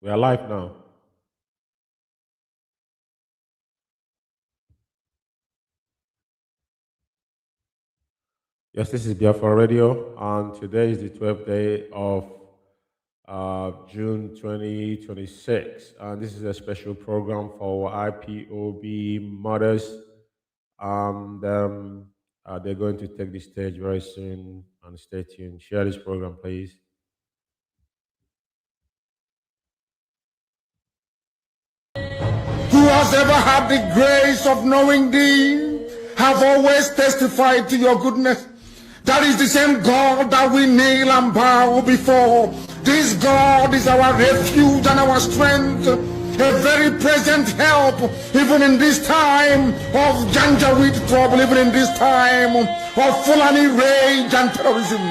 We are live now. Yes, this is Biafra Radio, and today is the 12th day of June 2026. And this is a special program for IPOB mothers. And they're going to take the stage very soon. And stay tuned. Share this program, please. Who has ever had the grace of knowing thee, have always testified to your goodness. That is the same God that we kneel and bow before. This God is our refuge and our strength, a very present help, even in this time of Janjaweed trouble, even in this time of Fulani rage and terrorism.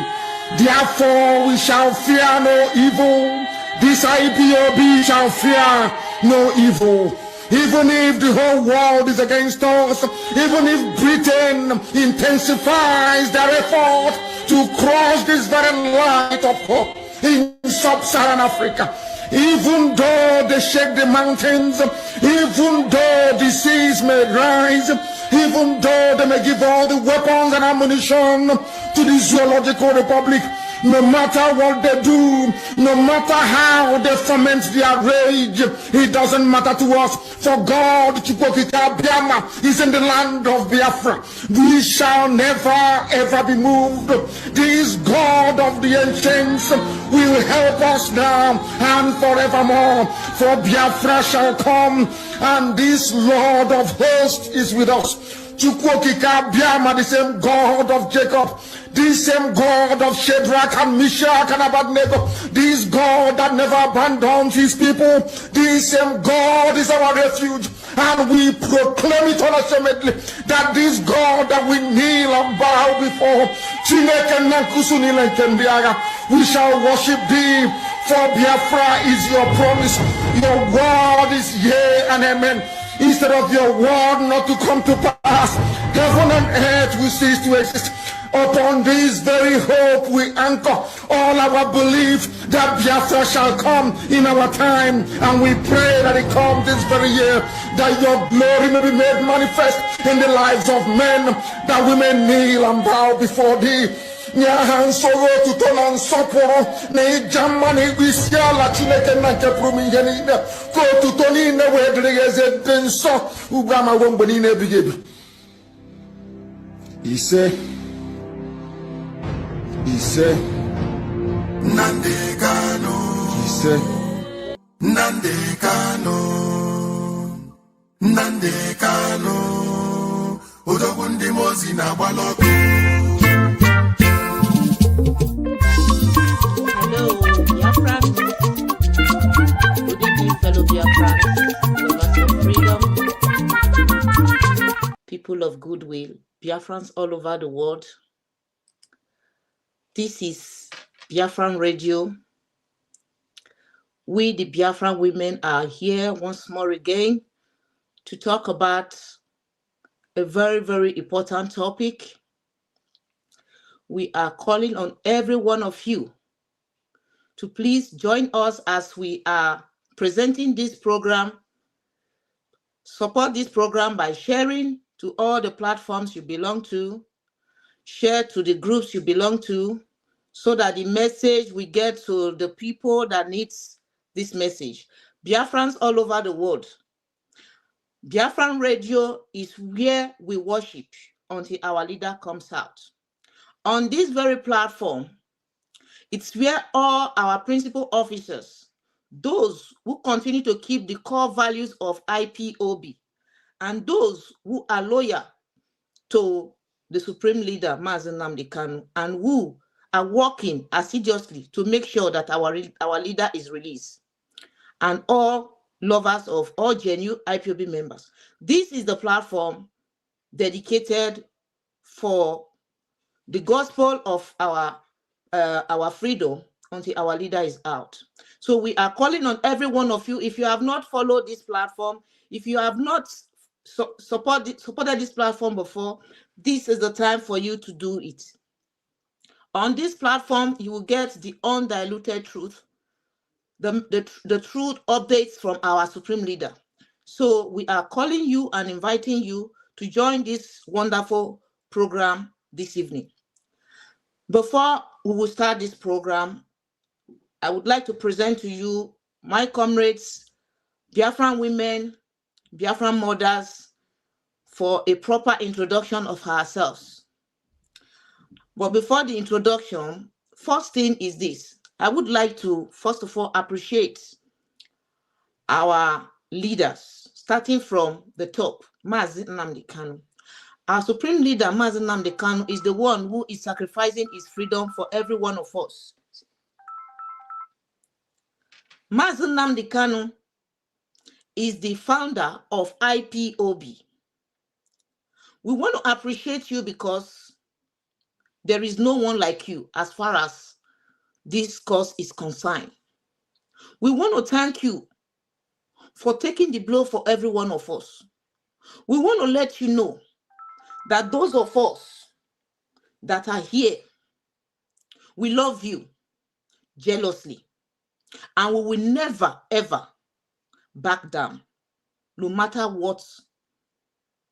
Therefore we shall fear no evil. This IPOB shall fear no evil. Even if the whole world is against us, even if Britain intensifies their effort to cross this very light of hope in sub-Saharan Africa, even though they shake the mountains, even though the seas may rise, even though they may give all the weapons and ammunition to the Zoological Republic, no matter what they do, no matter how they foment their rage, it doesn't matter to us. For God, Biafra, is in the land of Biafra. We shall never ever be moved. This God of the ancients will help us now and forevermore. For Biafra shall come, and this Lord of hosts is with us. Chukwokika Biama, the same God of Jacob, this same God of Shadrach and Meshach and Abednego, this God that never abandons his people, this same God is our refuge, and we proclaim it unashamedly that this God that we kneel and bow before, we shall worship thee, for Biafra is your promise, your word is yea and amen. Instead of your word not to come to pass, heaven and earth will cease to exist. Upon this very hope we anchor all our belief that Biafra shall come in our time, and we pray that it comes this very year, that your glory may be made manifest in the lives of men, that we may kneel and bow before thee. Nyahan soro tutonan soporo ne jamani wisiala chineke na keprumi yenine ko tutoni ne wedrege denso ubrama womboni ne bigebi. Ise Nandekano Ise Nandekano Odogundi mozi na baloko. Hello, Biafra. Good evening, fellow Biafra, lovers of freedom, people of goodwill, Biafrans all over the world. This is Biafran Radio. We, the Biafran women, are here once more again to talk about a very, very important topic. We are calling on every one of you to please join us as we are presenting this program. Support this program by sharing to all the platforms you belong to, share to the groups you belong to, so that the message we get to the people that needs this message. Biafrans all over the world. Biafran Radio is where we worship until our leader comes out. On this very platform, it's where all our principal officers, those who continue to keep the core values of IPOB, and those who are loyal to the Supreme Leader, Mazi Nnamdi Kanu, and who are working assiduously to make sure that our leader is released, and all lovers of all genuine IPOB members. This is the platform dedicated for the gospel of our freedom until our leader is out. So we are calling on every one of you. If you have not followed this platform, if you have not supported this platform before, this is the time for you to do it. On this platform, you will get the undiluted truth, the truth updates from our supreme leader. So we are calling you and inviting you to join this wonderful program this evening. Before we will start this program, I would like to present to you my comrades, Biafran women, Biafran mothers, for a proper introduction of ourselves. But before the introduction, first thing is this. I would like to, first of all, appreciate our leaders, starting from the top, Mazi Nnamdi Kanu. Our supreme leader, Mazi Nnamdi Kanu, is the one who is sacrificing his freedom for every one of us. Mazi Nnamdi Kanu is the founder of IPOB. We want to appreciate you because there is no one like you as far as this cause is concerned. We want to thank you for taking the blow for every one of us. We want to let you know that those of us that are here, we love you jealously, and we will never, ever back down, no matter what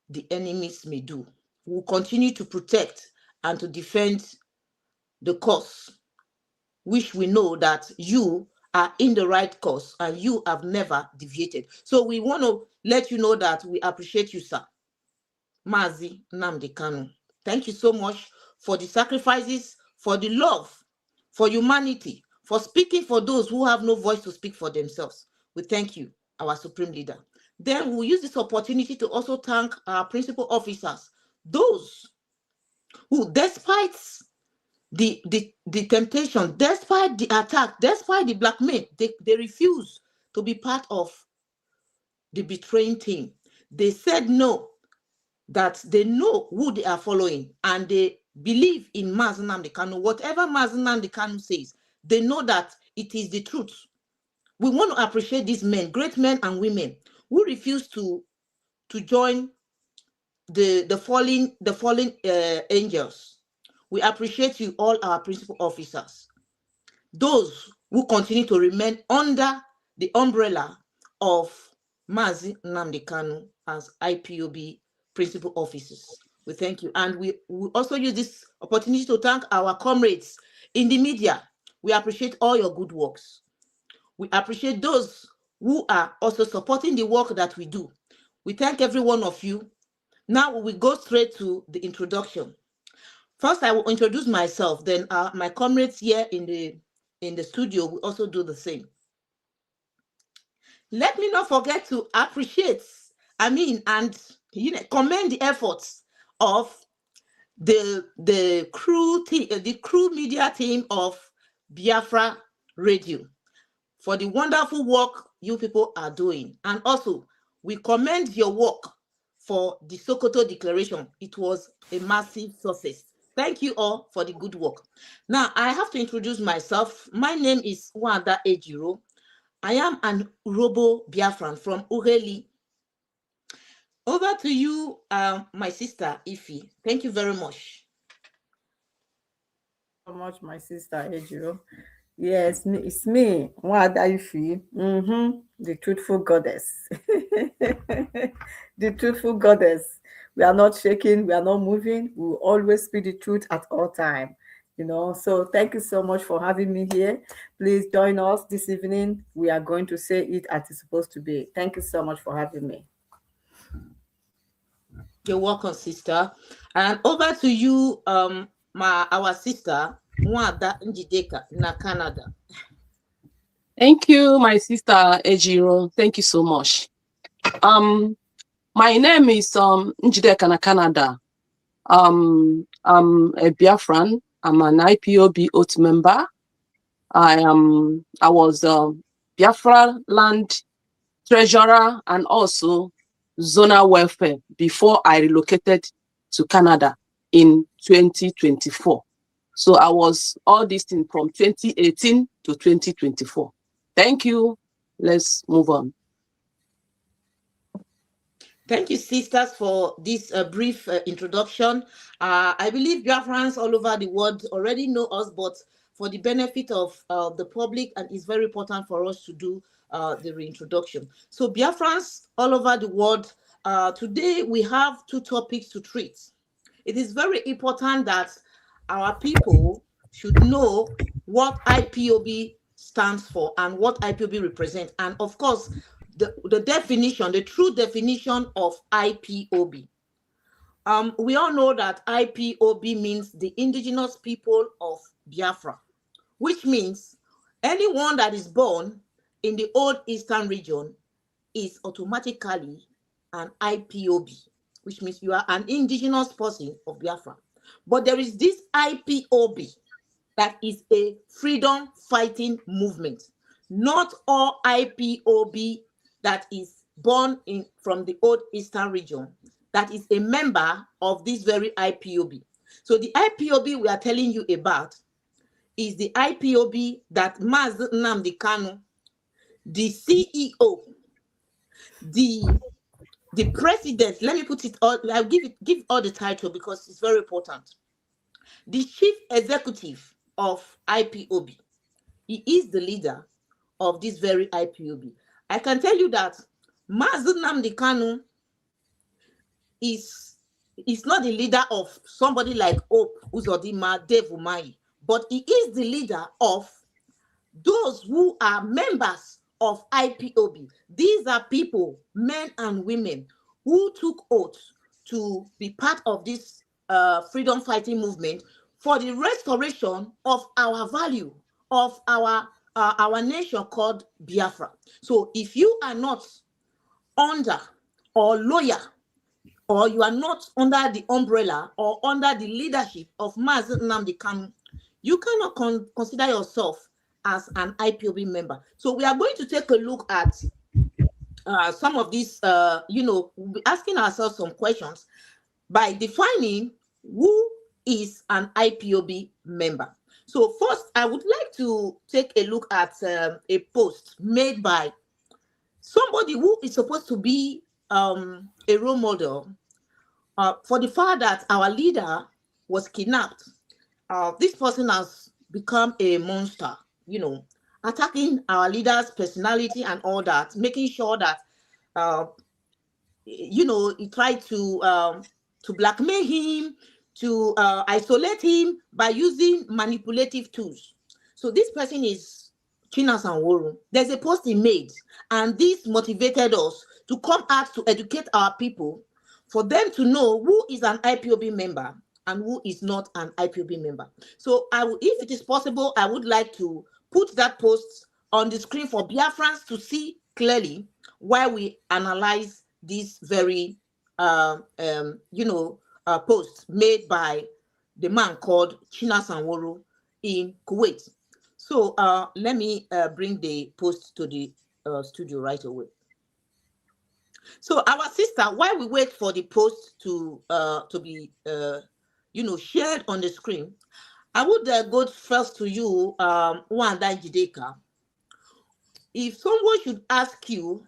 the enemies may do. We will continue to protect and to defend the cause, which we know that you are in the right cause and you have never deviated. So we want to let you know that we appreciate you, sir. Mazi Nnamdi Kanu. Thank you so much for the sacrifices, for the love, for humanity, for speaking for those who have no voice to speak for themselves. We thank you, our supreme leader. Then we'll use this opportunity to also thank our principal officers, those who, despite the temptation, despite the attack, despite the blackmail, they refuse to be part of the betraying team. They said no, that they know who they are following and they believe in Mazi Nnamdi Kanu. Whatever Mazi Nnamdi Kanu says, they know that it is the truth. We want to appreciate these men, great men and women, who refuse to join the fallen angels. We appreciate you, all our principal officers, those who continue to remain under the umbrella of Mazi Nnamdi Kanu as IPOB principal officers. We thank you. And we also use this opportunity to thank our comrades in the media. We appreciate all your good works. We appreciate those who are also supporting the work that we do. We thank every one of you. Now we go straight to the introduction. First, I will introduce myself. Then my comrades here in the studio will also do the same. Let me not forget to appreciate, and commend the efforts of the crew media team of Biafra Radio for the wonderful work you people are doing. And also, we commend your work for the Sokoto Declaration. It was a massive success. Thank you all for the good work. Now, I have to introduce myself. My name is Wanda Ejiro. I am an Urobo Biafran from Ureli. Over to you, my sister, Ifi. Thank you very much. So much, my sister Ejiro. Yes, it's me, Wanda Ifi, the truthful goddess. The truthful goddess. We are not shaking, we are not moving. We will always speak the truth at all times. So thank you so much for having me here. Please join us this evening. We are going to say it as it's supposed to be. Thank you so much for having me. You're welcome, sister. And over to you, our sister, Mwada Njideka na Canada. Thank you, my sister Ejiro. Thank you so much. My name is Njideka na Canada. I'm a Biafran. I'm an IPOB oath member. I was Biafra land treasurer and also zonal welfare before I relocated to Canada in 2024. So I was all this thing from 2018 to 2024. Thank you. Let's move on. Thank you, sisters, for this brief introduction. I believe Biafrans all over the world already know us, but for the benefit of the public, and it's very important for us to do the reintroduction. So Biafrans all over the world, today we have two topics to treat. It is very important that our people should know what IPOB stands for and what IPOB represents, and of course the definition, the true definition of IPOB. We all know that IPOB means the indigenous people of Biafra, which means anyone that is born in the old eastern region is automatically an IPOB, which means you are an indigenous person of Biafra. But there is this IPOB that is a freedom fighting movement. Not all IPOB that is born from the old eastern region that is a member of this very IPOB. So the IPOB we are telling you about is the IPOB that Mazi Nnamdi Kanu, the CEO, the president, let me put it all, I'll give all the title because it's very important. The chief executive of IPOB. He is the leader of this very IPOB. I can tell you that Mazi Nnamdi Kanu is not the leader of somebody like Hope Uzodinma, Dave Umahi, but he is the leader of those who are members of IPOB. These are people, men and women, who took oath to be part of this freedom fighting movement for the restoration of our value, of our nation called Biafra. So if you are not under or loyal, or you are not under the umbrella or under the leadership of Mazi Nnamdi Kanu, you cannot consider yourself as an IPOB member. So we are going to take a look at some of these, we'll be asking ourselves some questions by defining who is an IPOB member. So first, I would like to take a look at a post made by somebody who is supposed to be a role model for the fact that our leader was kidnapped. This person has become a monster, attacking our leader's personality and all that, making sure that, he tried to blackmail him, to isolate him by using manipulative tools. So this person is China Sanwo-Olu. There's a post he made, and this motivated us to come out to educate our people, for them to know who is an IPOB member and who is not an IPOB member. So if it is possible, I would like to put that post on the screen for Biafrans to see clearly why we analyze this very post made by the man called China Sanwo-Olu in Kuwait. So let me bring the post to the studio right away. So our sister, while we wait for the post to be shared on the screen, I would go first to you, Wanda Jideka. If someone should ask you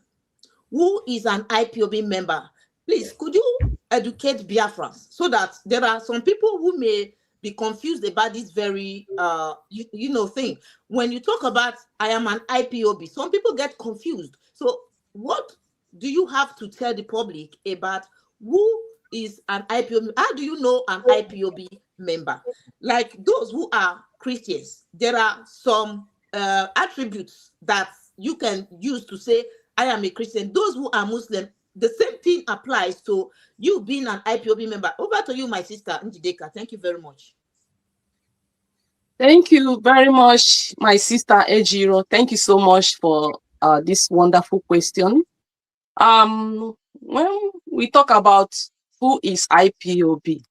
who is an IPOB member, please could you educate Biafrans, so that there are some people who may be confused about this very thing. When you talk about I am an IPOB, some people get confused. So what do you have to tell the public about who is an IPOB? How do you know an IPOB member? Like those who are Christians, there are some attributes that you can use to say I am a Christian. Those who are Muslim, the same thing applies to you being an IPOB member. Over to you, my sister Njideka. Thank you very much. Thank you very much, my sister Ejiro. Thank you so much for this wonderful question. When we talk about who is IPOB,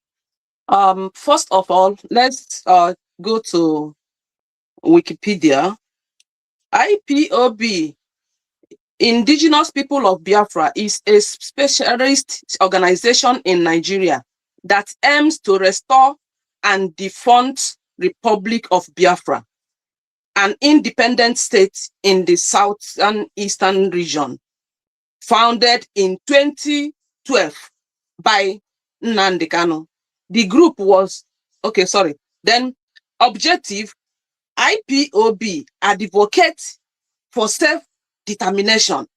first of all, let's go to Wikipedia. IPOB, Indigenous People of Biafra, is a specialist organization in Nigeria that aims to restore and defund Republic of Biafra, an independent state in the southern eastern region, founded in 2012 by Nnamdi Kanu. The group was, objective, IPOB advocate for self-determination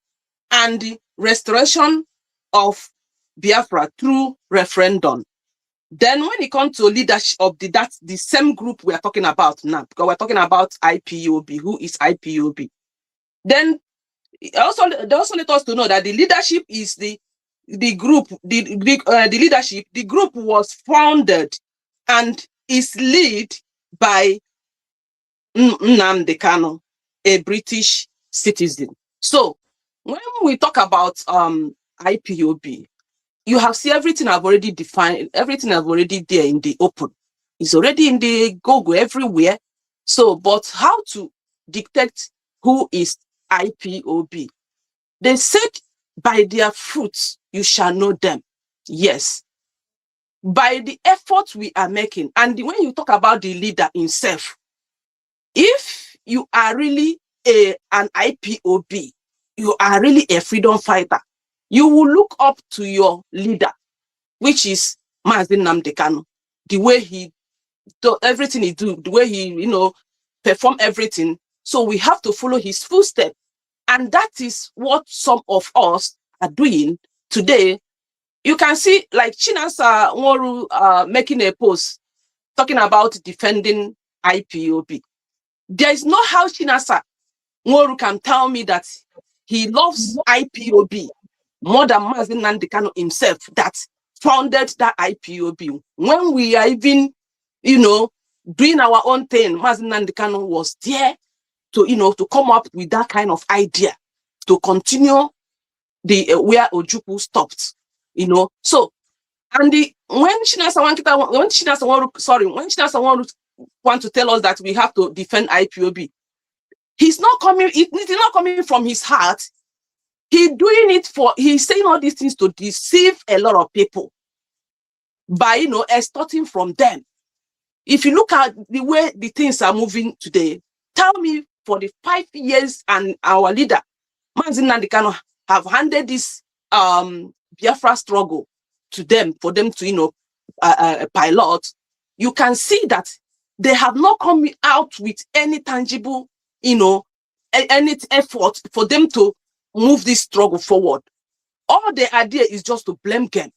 and the restoration of Biafra through referendum. Then when it comes to leadership of the same group we are talking about now, because we're talking about IPOB, who is IPOB. Then they also let us to know that the leadership is the group, the leadership, the group was founded and is led by Nnamdi Kanu, a British citizen. So when we talk about IPOB, you have seen everything I've already defined, everything I've already there in the open. It's already in the Google everywhere. So, but how to dictate who is IPOB? They said, by their fruits you shall know them. Yes. By the efforts we are making. And when you talk about the leader himself, if you are really an IPOB, you are really a freedom fighter, you will look up to your leader, which is Mazi Nnamdi Kanu. The way he do everything he do, the way he, perform everything. So we have to follow his footsteps. And that is what some of us are doing today. You can see like Chinasa Nworu making a post talking about defending IPOB. There is no how Chinasa Nworu can tell me that he loves IPOB more than Mazi Nnamdi Kanu himself that founded that IPOB. When we are even, doing our own thing, Mazi Nnamdi Kanu was there to, to come up with that kind of idea to continue the where Ojukwu stopped, So, and when Chinasa Nworu want to tell us that we have to defend IPOB, he's not coming. It is not coming from his heart. He's saying all these things to deceive a lot of people by, extorting from them. If you look at the way the things are moving today, tell me for the 5 years and our leader, Mazi Nnamdi Kanu, have handed this Biafra struggle to them, for them to, pilot, you can see that they have not come out with any tangible, any effort for them to move this struggle forward. All the idea is just to blame them,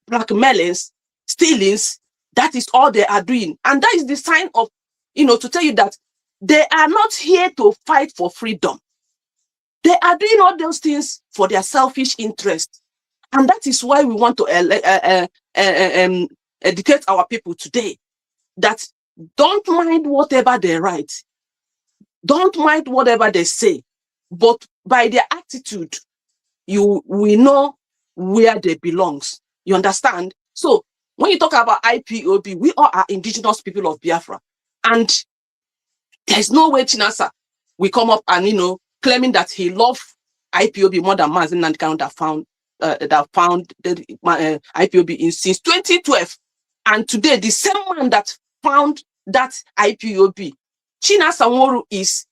blackmailings, stealings. That is all they are doing. And that is the sign of, to tell you that they are not here to fight for freedom. They are doing all those things for their selfish interest. And that is why we want to educate our people today that don't mind whatever they write. Don't mind whatever they say. But by their attitude, we know where they belong. You understand? So when you talk about IPOB, we all are indigenous people of Biafra. And there's no way Chinasa will come up and, claiming that he loved IPOB more than Mazi Nnamdi Kanu that found the IPOB since 2012. And today, the same man that found that IPOB, Chinasa Nworu, is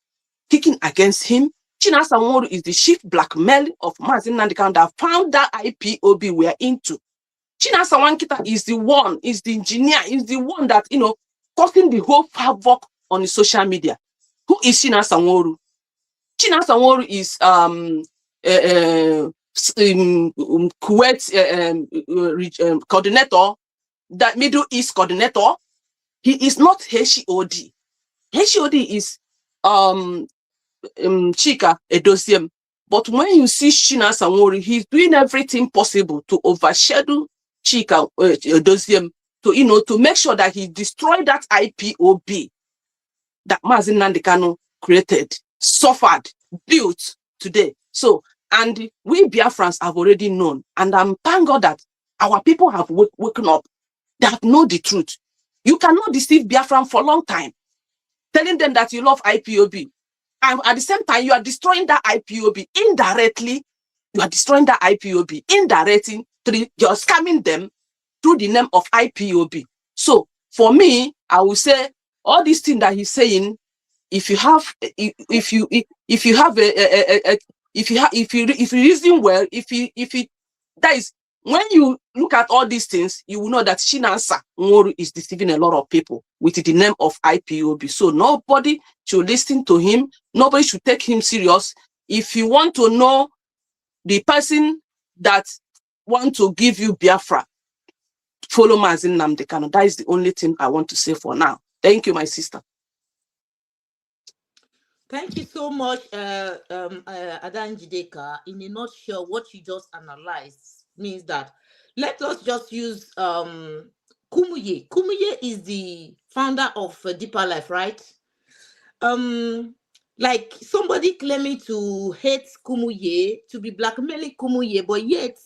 kicking against him. Chinasa Nworu is the chief blackmail of Mazi Nnamdi Kanu that found that IPOB we are into. Chinasa Nwankita is the one, is the engineer, is the one that, causing the whole havoc on the social media. Who is Chinasa Nworu? Chinasa Nworu is Kuwait coordinator, that Middle East coordinator. He is not HOD. HOD is Chika Edosiem. But when you see Chinasa Nworu, he's doing everything possible to overshadow Chika Edosiem, to to make sure that he destroyed that IPOB that Mazi Nnamdi Kanu created, suffered, built today. So, and we Biafrans have already known, and I'm thank God that our people have woken up. They have known the truth. You cannot deceive Biafran for a long time, telling them that you love IPOB. And at the same time, you are destroying that IPOB indirectly. You are destroying that IPOB indirectly. You're scamming them through the name of IPOB. So for me, I will say all these things that he's saying, if you reason well, that is when you look at all these things, you will know that Chinasa Nworu is deceiving a lot of people with the name of IPOB. So nobody should listen to him. Nobody should take him serious. If you want to know the person that want to give you Biafra, follow Mazin Nnamdi Kanu. That is the only thing I want to say for now. Thank you, my sister. Thank you so much, Adan Jideka. In a nutshell, what you just analyzed means that let us just use Kumuye. Kumuye is the founder of Deeper Life, right? Like somebody claiming to hate Kumuye, to be blackmailing Kumuye, but yet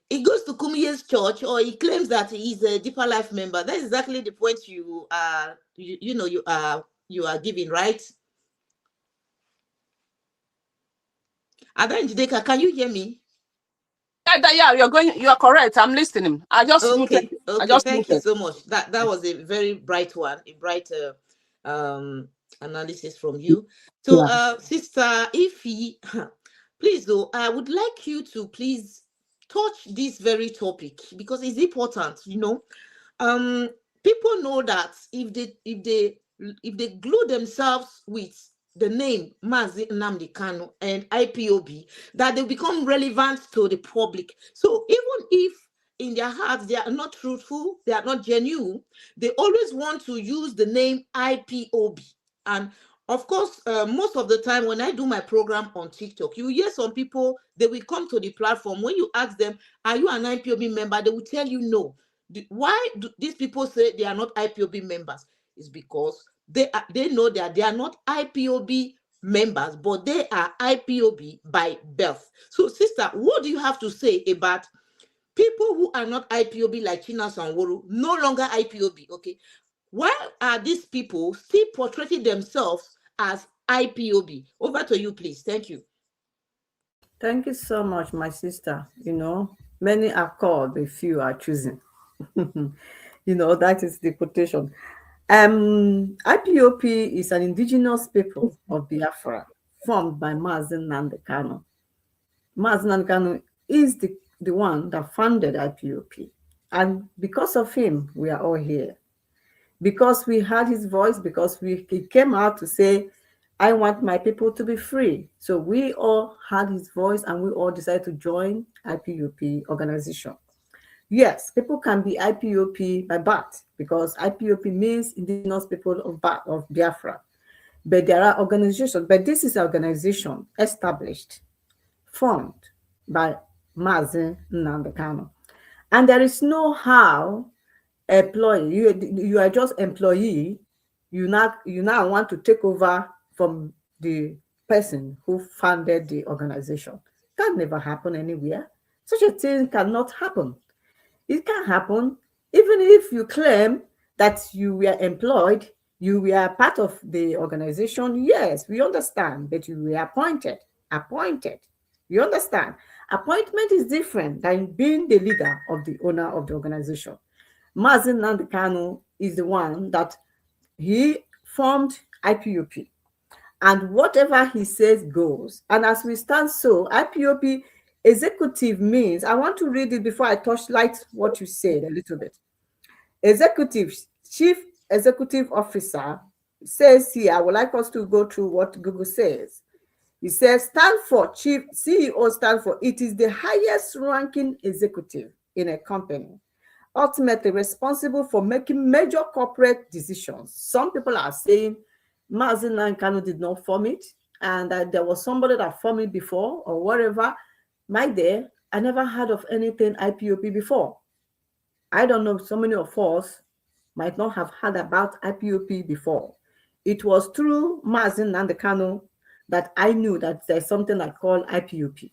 he goes to Kumuye's church, or he claims that he's a Deeper Life member. That's exactly the point you are giving, right? Adan Jideka, can you hear me? Yeah, you are correct. I'm listening. I just okay. muted. Okay, I just thank muted. you so much. That was a very bright one, a bright analysis from you. So Sister Ify, please though, I would like you to please touch this very topic because it's important, you know. People know that if they glue themselves with the name Mazi Nnamdi Kanu and IPOB, that they become relevant to the public. So even if in their hearts they are not truthful, they are not genuine, they always want to use the name IPOB. And of course, most of the time when I do my program on TikTok, you hear some people, they will come to the platform. When you ask them, are you an IPOB member? They will tell you no. Why do these people say they are not IPOB members? It's because they know that they are not IPOB members, but they are IPOB by birth. So, sister, what do you have to say about people who are not IPOB like Chinasa Nworu, no longer IPOB? Okay, why are these people still portraying themselves as IPOB? Over to you, please. Thank you. Thank you so much, my sister. You know, many are called, but few are chosen. You know, that is the quotation. IPOP is an indigenous people of Biafra formed by Mazi Nnamdi Kanu. Mazi Nnamdi Kanu is the one that founded IPOP. And because of him, we are all here. Because we heard his voice, because he came out to say, I want my people to be free. So we all heard his voice and we all decided to join IPOP organization. Yes, people can be IPOP by birth because IPOP means Indigenous People of Biafra. But there are organizations, but this is an organization established, formed by Mazi Nnamdi Kanu. And there is no how employee, you are just employee, you now want to take over from the person who founded the organization. That never happened anywhere. Such a thing cannot happen. It can happen even if you claim that you were employed, you were part of the organization. Yes, we understand that you were appointed. You understand? Appointment is different than being the leader of the owner of the organization. Mazi Nnamdi Kanu is the one that he formed IPOP. And whatever he says goes. And as we stand so, IPOP executive means, I want to read it before I touch light what you said a little bit. Executive, chief executive officer says here, I would like us to go through what Google says. He says, stand for chief, CEO stand for, it is the highest ranking executive in a company, ultimately responsible for making major corporate decisions. Some people are saying Mazi Nnamdi Kanu did not form it, and that there was somebody that formed it before or whatever. My dear, I never heard of anything IPOP before. I don't know, so many of us might not have heard about IPOP before. It was through Mazi Nnamdi Kanu that I knew that there's something I call IPOP.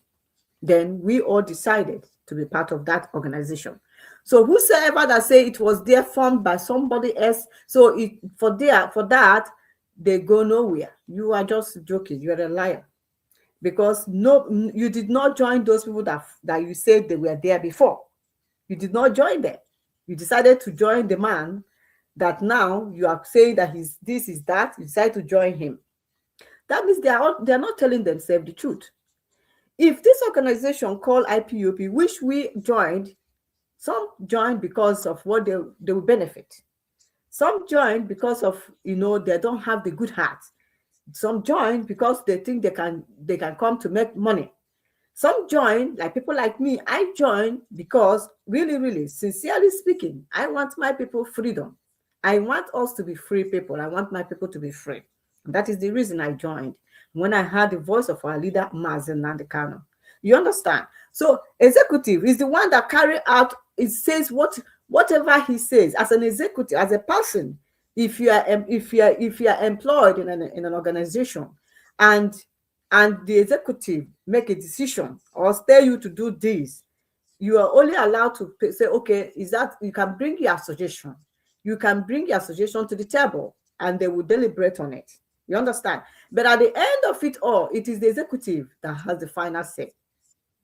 Then we all decided to be part of that organization. So whosoever that say it was there formed by somebody else, so for that, they go nowhere. You are just joking. You are a liar. Because no, you did not join those people that you said they were there before. You did not join them. You decided to join the man that now you are saying that he's this is that. You decided to join him. That means they are not telling themselves the truth. if this organization called IPOB, which we joined, some joined because of what they will benefit. Some joined because of, they don't have the good heart. Some join because they think they can come to make money. Some join, like people like me. I join because really, sincerely speaking, I want my people freedom. I want us to be free people. I want my people to be free. That is the reason I joined. When I heard the voice of our leader, Mazen Nandekano. You understand? So executive is the one that carry out, it says whatever he says as an executive, as a person. If you are employed in an organization, and the executive make a decision or tell you to do this, you are only allowed to say, okay, is that you can bring your suggestion. You can bring your suggestion to the table and they will deliberate on it. You understand? But at the end of it all, it is the executive that has the final say.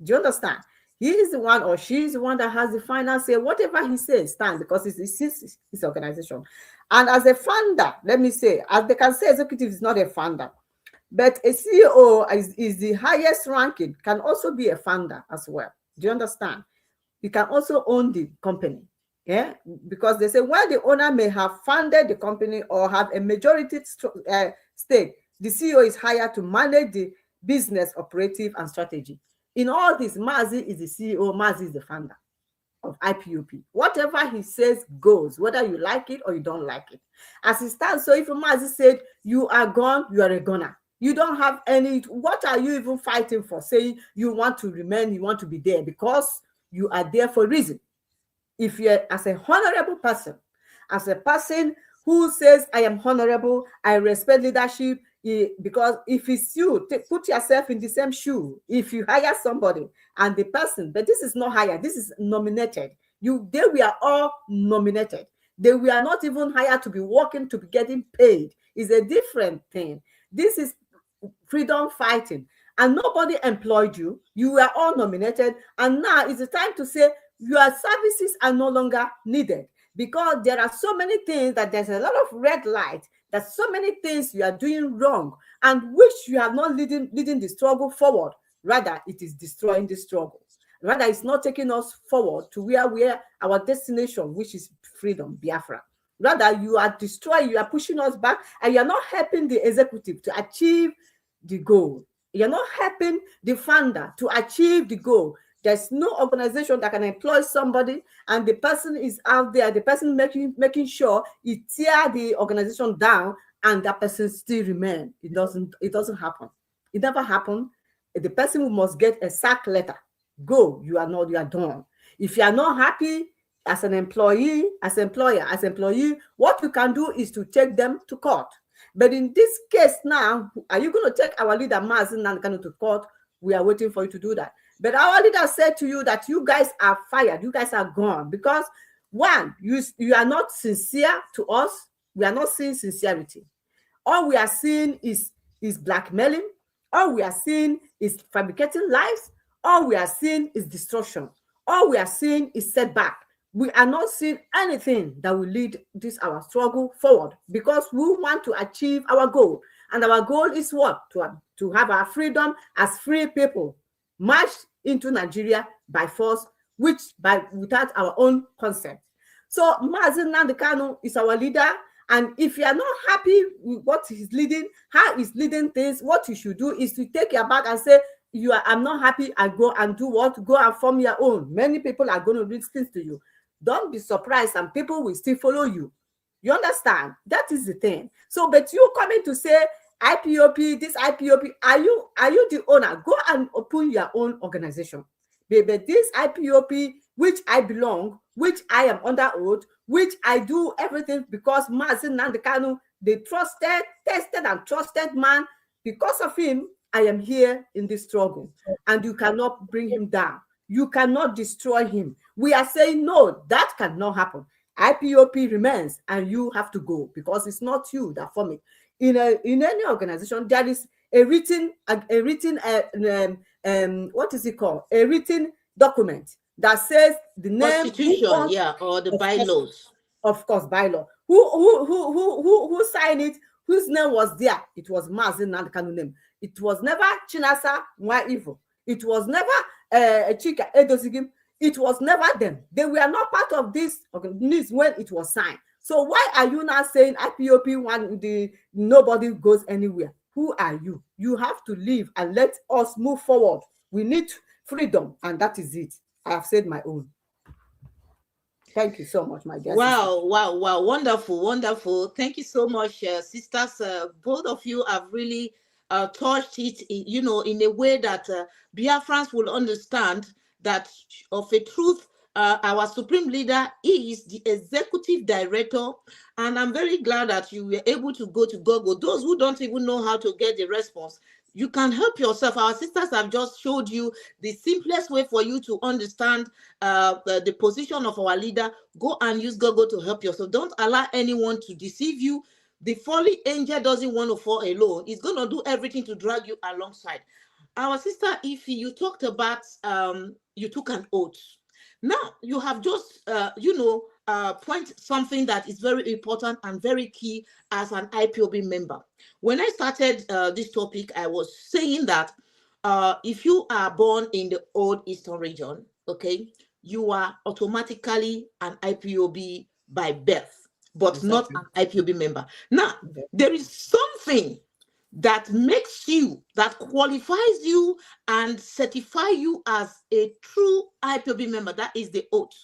Do you understand? He is the one or she is the one that has the final say. Whatever he says stands, because it's his organization. And as a founder, let me say, as they can say, executive is not a founder, but a CEO is the highest ranking, can also be a founder as well. Do you understand? You can also own the company. Yeah, because they say, while the owner may have founded the company or have a majority stake, the CEO is hired to manage the business, operative, and strategy. In all this, Mazi is the CEO, Mazi is the founder of IPOP. Whatever he says goes, whether you like it or you don't like it. As it stands, so if Mazi said, you are gone, you are a goner. You don't have any, what are you even fighting for? Saying you want to remain, you want to be there, because you are there for a reason. If you're as a honorable person, as a person who says, I am honorable, I respect leadership, because if it's you, put yourself in the same shoe. If you hire somebody and the person, but this is not hired, this is nominated. They were all nominated. They were not even hired to be working, to be getting paid. It's a different thing. This is freedom fighting. And nobody employed you. You were all nominated. And now is the time to say, your services are no longer needed, because there are so many things that there's a lot of red light, there's so many things you are doing wrong, and which you are not leading the struggle forward. Rather, it is destroying the struggle. Rather, it's not taking us forward to where our destination, which is freedom, Biafra. Rather, you are destroying, you are pushing us back, and you're not helping the executive to achieve the goal. You're not helping the founder to achieve the goal. There's no organization that can employ somebody and the person is out there, the person making sure it tear the organization down and that person still remain. It doesn't happen. It never happened. The person must get a sack letter. Go, you are done. If you are not happy as an employee, as employer, as employee, what you can do is to take them to court. But in this case now, are you going to take our leader Mazen Nandekano to court? We are waiting for you to do that. But our leader said to you that you guys are fired, you guys are gone, because one, you are not sincere to us. We are not seeing sincerity. All we are seeing is blackmailing. All we are seeing is fabricating lies. All we are seeing is destruction. All we are seeing is setback. We are not seeing anything that will lead our struggle forward, because we want to achieve our goal. And our goal is what? To have our freedom as free people, marched into Nigeria by force, without our own consent. So Mazen Nandekano is our leader, and if you are not happy with what he's leading, how he's leading things, what you should do is to take your bag and say, I'm not happy, I go and do what? Go and form your own. Many people are going to listen to you. Don't be surprised, and people will still follow you. You understand? That is the thing. So, but you coming to say, IPOP, this IPOP, are you the owner? Go and open your own organization. Baby, this IPOP, which I belong, which I am under oath, which I do everything because Mazen Nandekano, the tested and trusted man, because of him, I am here in this struggle. And you cannot bring him down. You cannot destroy him. We are saying, no, that cannot happen. IPOP remains, and you have to go, because it's not you that form it. In any organization, there is a written what is it called? A written document that says the name, constitution, or the bylaws. Of course, bylaw. Who signed it? Whose name was there? It was Mazen Nandekano name. It was never Chinasa Nwaivo. It was never Chika Edozigim. It was never them. They were not part of this organization when it was signed. So why are you now saying IPOB one nobody goes anywhere? Who are you? You have to leave and let us move forward. We need freedom, and that is it. I have said my own. Thank you so much, my dear. Wow, wonderful, wonderful. Thank you so much, sisters. Both of you have really touched it, in a way that Biafrans will understand that of a truth. Our supreme leader is the executive director, and I'm very glad that you were able to go to Google. Those who don't even know how to get the response, you can help yourself. Our sisters have just showed you the simplest way for you to understand the position of our leader. Go and use Google to help yourself. Don't allow anyone to deceive you. The fallen angel doesn't want to fall alone. It's going to do everything to drag you alongside. Our sister Ify, you talked about you took an oath. Now you have just point something that is very important and very key as an IPOB member. When I started this topic, I was saying that if you are born in the old Eastern region, okay, you are automatically an IPOB by birth, but exactly. Not an IPOB member. Now, there is something that makes you, that qualifies you and certify you as a true IPOB member. That is the oath.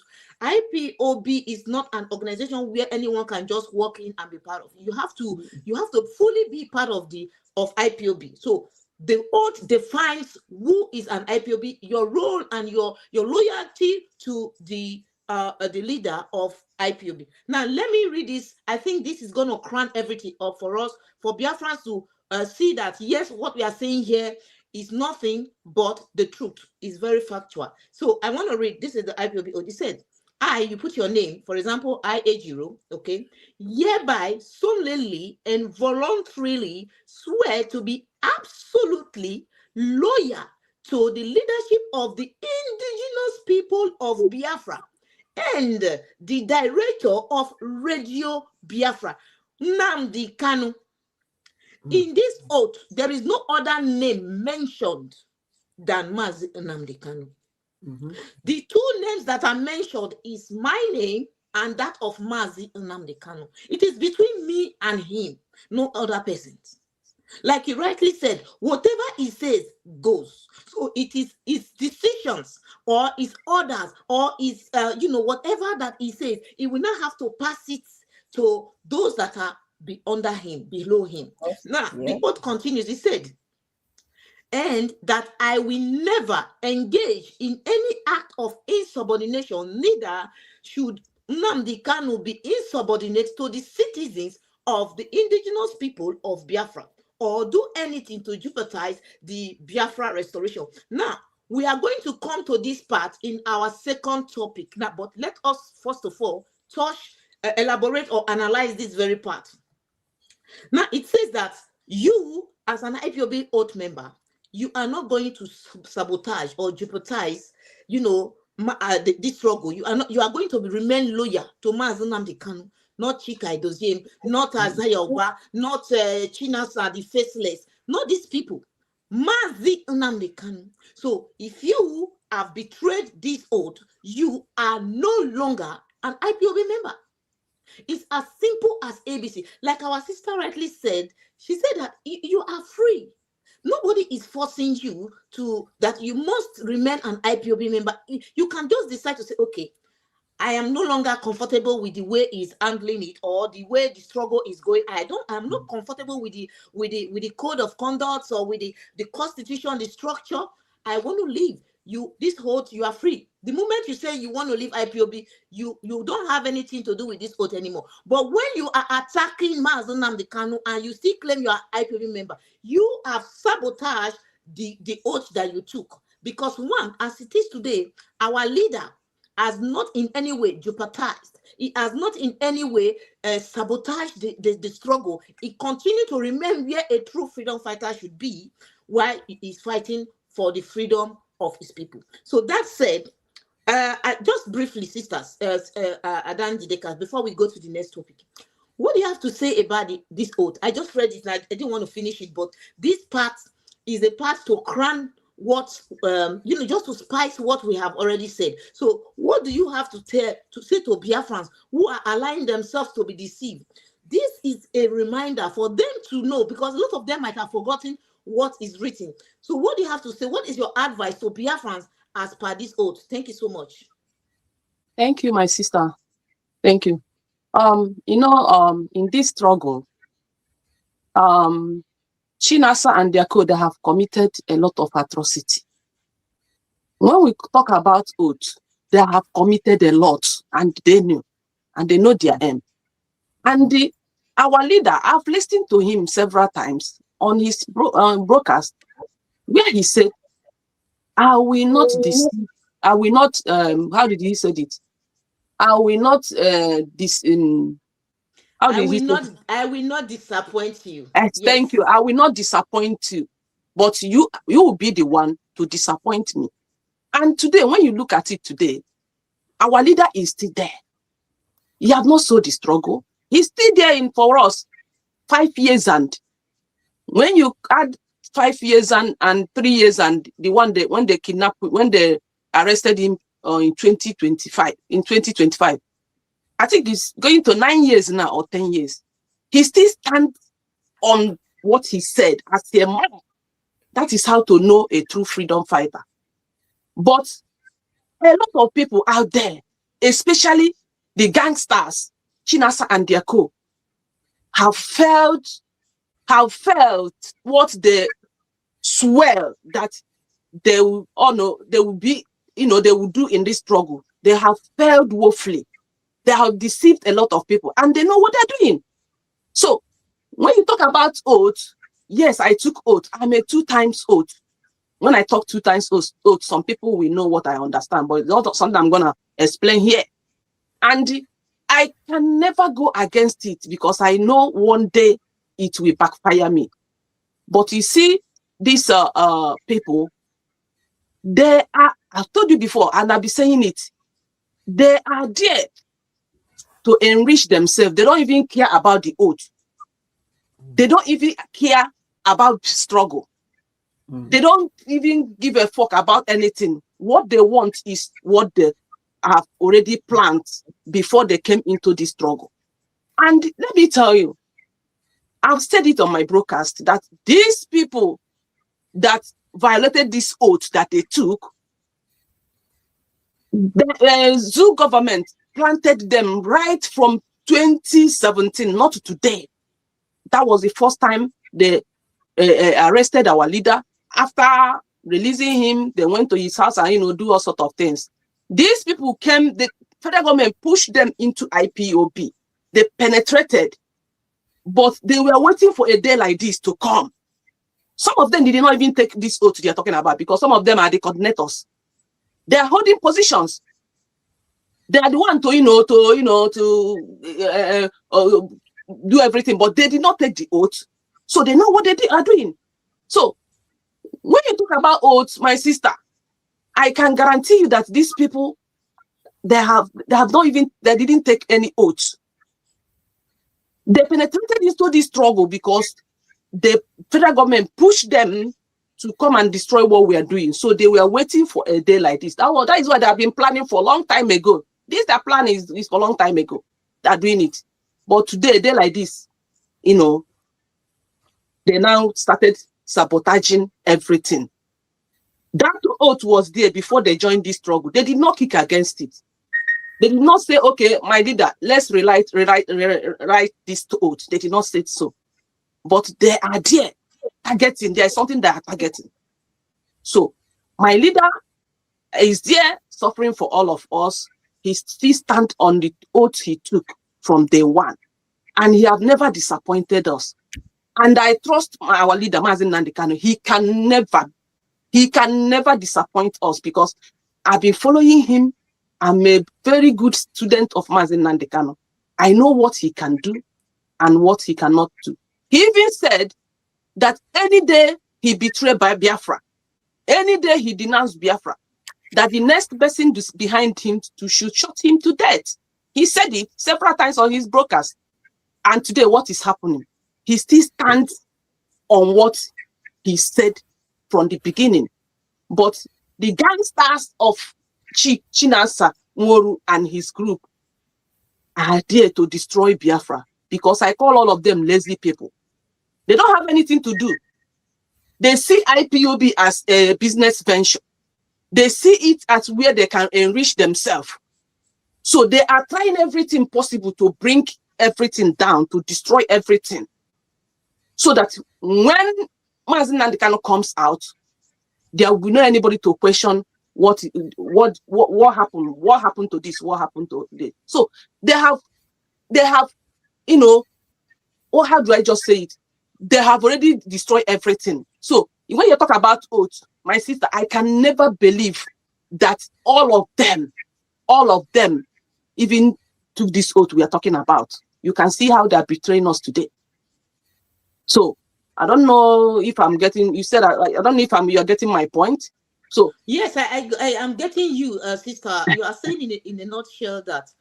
IPOB is not an organization where anyone can just walk in and be part of. You have to fully be part of IPOB. So the oath defines who is an IPOB, your role and your loyalty to the leader of IPOB. Now let me read this. I think this is going to crown everything up for us, for Biafrans to see that yes, what we are saying here is nothing but the truth. Is very factual. So I want to read. This is the IPOB oath. It said, you put your name, for example, Ejiro, okay, hereby solemnly and voluntarily swear to be absolutely loyal to the leadership of the indigenous people of Biafra and the director of Radio Biafra, Nnamdi Kanu. In this oath, there is no other name mentioned than Mazi Nnamdi Kanu. The two names that are mentioned is my name and that of Mazi Nnamdi Kanu. It is between me and him, no other persons. Like he rightly said, whatever he says goes. So it is his decisions or his orders or his, whatever that he says, he will not have to pass it to those that are under him, below him. Now, the oath continues. He said, and that I will never engage in any act of insubordination, neither should Nnamdi Kanu be insubordinate to the citizens of the indigenous people of Biafra or do anything to jeopardize the Biafra restoration. Now, we are going to come to this part in our second topic. Now, but let us first of all elaborate or analyze this very part. Now, it says that you, as an IPOB oath member, you are not going to sabotage or jeopardize, this struggle. You are going to remain loyal to Mazi Nnamdi Kanu, not Chika Edoziem, not Isaiah Oba, not Chinasa the Faceless, not these people. Mazi Nnamdi Kanu. So if you have betrayed this oath, you are no longer an IPOB member. It's as simple as ABC. Like our sister rightly said, she said that you are free. Nobody is forcing you that you must remain an IPOB member. You can just decide to say, okay, I am no longer comfortable with the way he's handling it or the way the struggle is going. I'm not comfortable with the code of conduct or with the constitution, the structure. I want to leave. This oath, you are free. The moment you say you want to leave IPOB, you don't have anything to do with this oath anymore. But when you are attacking Mazi Nnamdi Kanu and you still claim you are IPOB member, you have sabotaged the oath that you took. Because one, as it is today, our leader has not in any way jeopardized. He has not in any way sabotaged the struggle. He continued to remain where a true freedom fighter should be while he is fighting for the freedom of his people. So that said, just briefly, sisters, Adan Jidekas, before we go to the next topic, what do you have to say about this oath? I just read it and I didn't want to finish it, but this part is a part to crown what just to spice what we have already said. So what do you have to say to Biafrans who are allowing themselves to be deceived? This is a reminder for them to know, because a lot of them might have forgotten what is written. So what do you have to say? What is your advice to Biafrans as per this oath? Thank you so much. Thank you, my sister. Thank you. In this struggle, Chinasa and their code have committed a lot of atrocity. When we talk about oath, they have committed a lot, and they knew, and they know their aim. And our leader, I've listened to him several times on his broadcast, where he said, I will not deceive, I will not, how did he say it? I will not, I will not disappoint you. Yes. Thank you. I will not disappoint you, but you will be the one to disappoint me. And today, when you look at it today, our leader is still there. He has not sold the struggle. He's still there for us 5 years, and when you add 5 years and 3 years and the one day when they arrested him in 2025, I think it's going to 9 years now or 10 years. He still stands on what he said as a man. That is how to know a true freedom fighter. But a lot of people out there, especially the gangsters, Chinasa and their co, have felt what they swear that they will do in this struggle. They have failed woefully. They have deceived a lot of people, and they know what they're doing. So when you talk about oath, yes, I took oath. I'm a 2 times oath. When I talk 2 times oath, some people will know what I understand, but it's not something I'm gonna explain here. And I can never go against it, because I know one day it will backfire me. But you see, these people, they are, I've told you before, and I'll be saying it, they are there to enrich themselves. They don't even care about the oath. They don't even care about struggle. They don't even give a fuck about anything. What they want is what they have already planned before they came into this struggle. And let me tell you, I've said it on my broadcast, that these people that violated this oath that they took, the Zoo government planted them right from 2017, not today. That was the first time they arrested our leader. After releasing him, they went to his house and do all sorts of things. These people came, the federal government pushed them into IPOB. They penetrated, but they were waiting for a day like this to come. Some of them did not even take this oath they are talking about, because some of them are the coordinators. They are holding positions. They are the one to do everything, but they did not take the oath, so they know what they are doing. So when you talk about oaths, my sister, I can guarantee you that these people, they didn't take any oaths. They penetrated into this struggle because the federal government pushed them to come and destroy what we are doing. So they were waiting for a day like this. That is what they have been planning for a long time ago. Their plan is for a long time ago. They are doing it. But today, a day like this, they now started sabotaging everything. That oath was there before they joined this struggle. They did not kick against it. They did not say, okay, my leader, let's write this oath. They did not say so. But they are there targeting. There is something they are targeting. So my leader is there suffering for all of us. He still stands on the oath he took from day one. And he has never disappointed us. And I trust our leader, Mazen Nandekano. He can never disappoint us, because I've been following him. I'm a very good student of Mazen Nandekano. I know what he can do and what he cannot do. He even said that any day he betrayed by Biafra, any day he denounced Biafra, that the next person behind him should shoot him to death. He said it several times on his broadcast. And today, what is happening? He still stands on what he said from the beginning. But the gangsters of Chinasa Nworu and his group are there to destroy Biafra, because I call all of them lazy people. They don't have anything to do. They see IPOB as a business venture. They see it as where they can enrich themselves. So they are trying everything possible to bring everything down, to destroy everything. So that when Mazi Nnamdi Kanu comes out, there will be no anybody to question what happened, what happened to this, what happened to this. So they have, you know, or how do I just say it? They have already destroyed everything. So when you talk about oath, my sister, I can never believe that all of them even took this oath we are talking about. You can see how they are betraying us today. So I don't know if I'm getting, you said, I don't know if you're getting my point. So yes, I am getting you, sister. You are saying in a nutshell that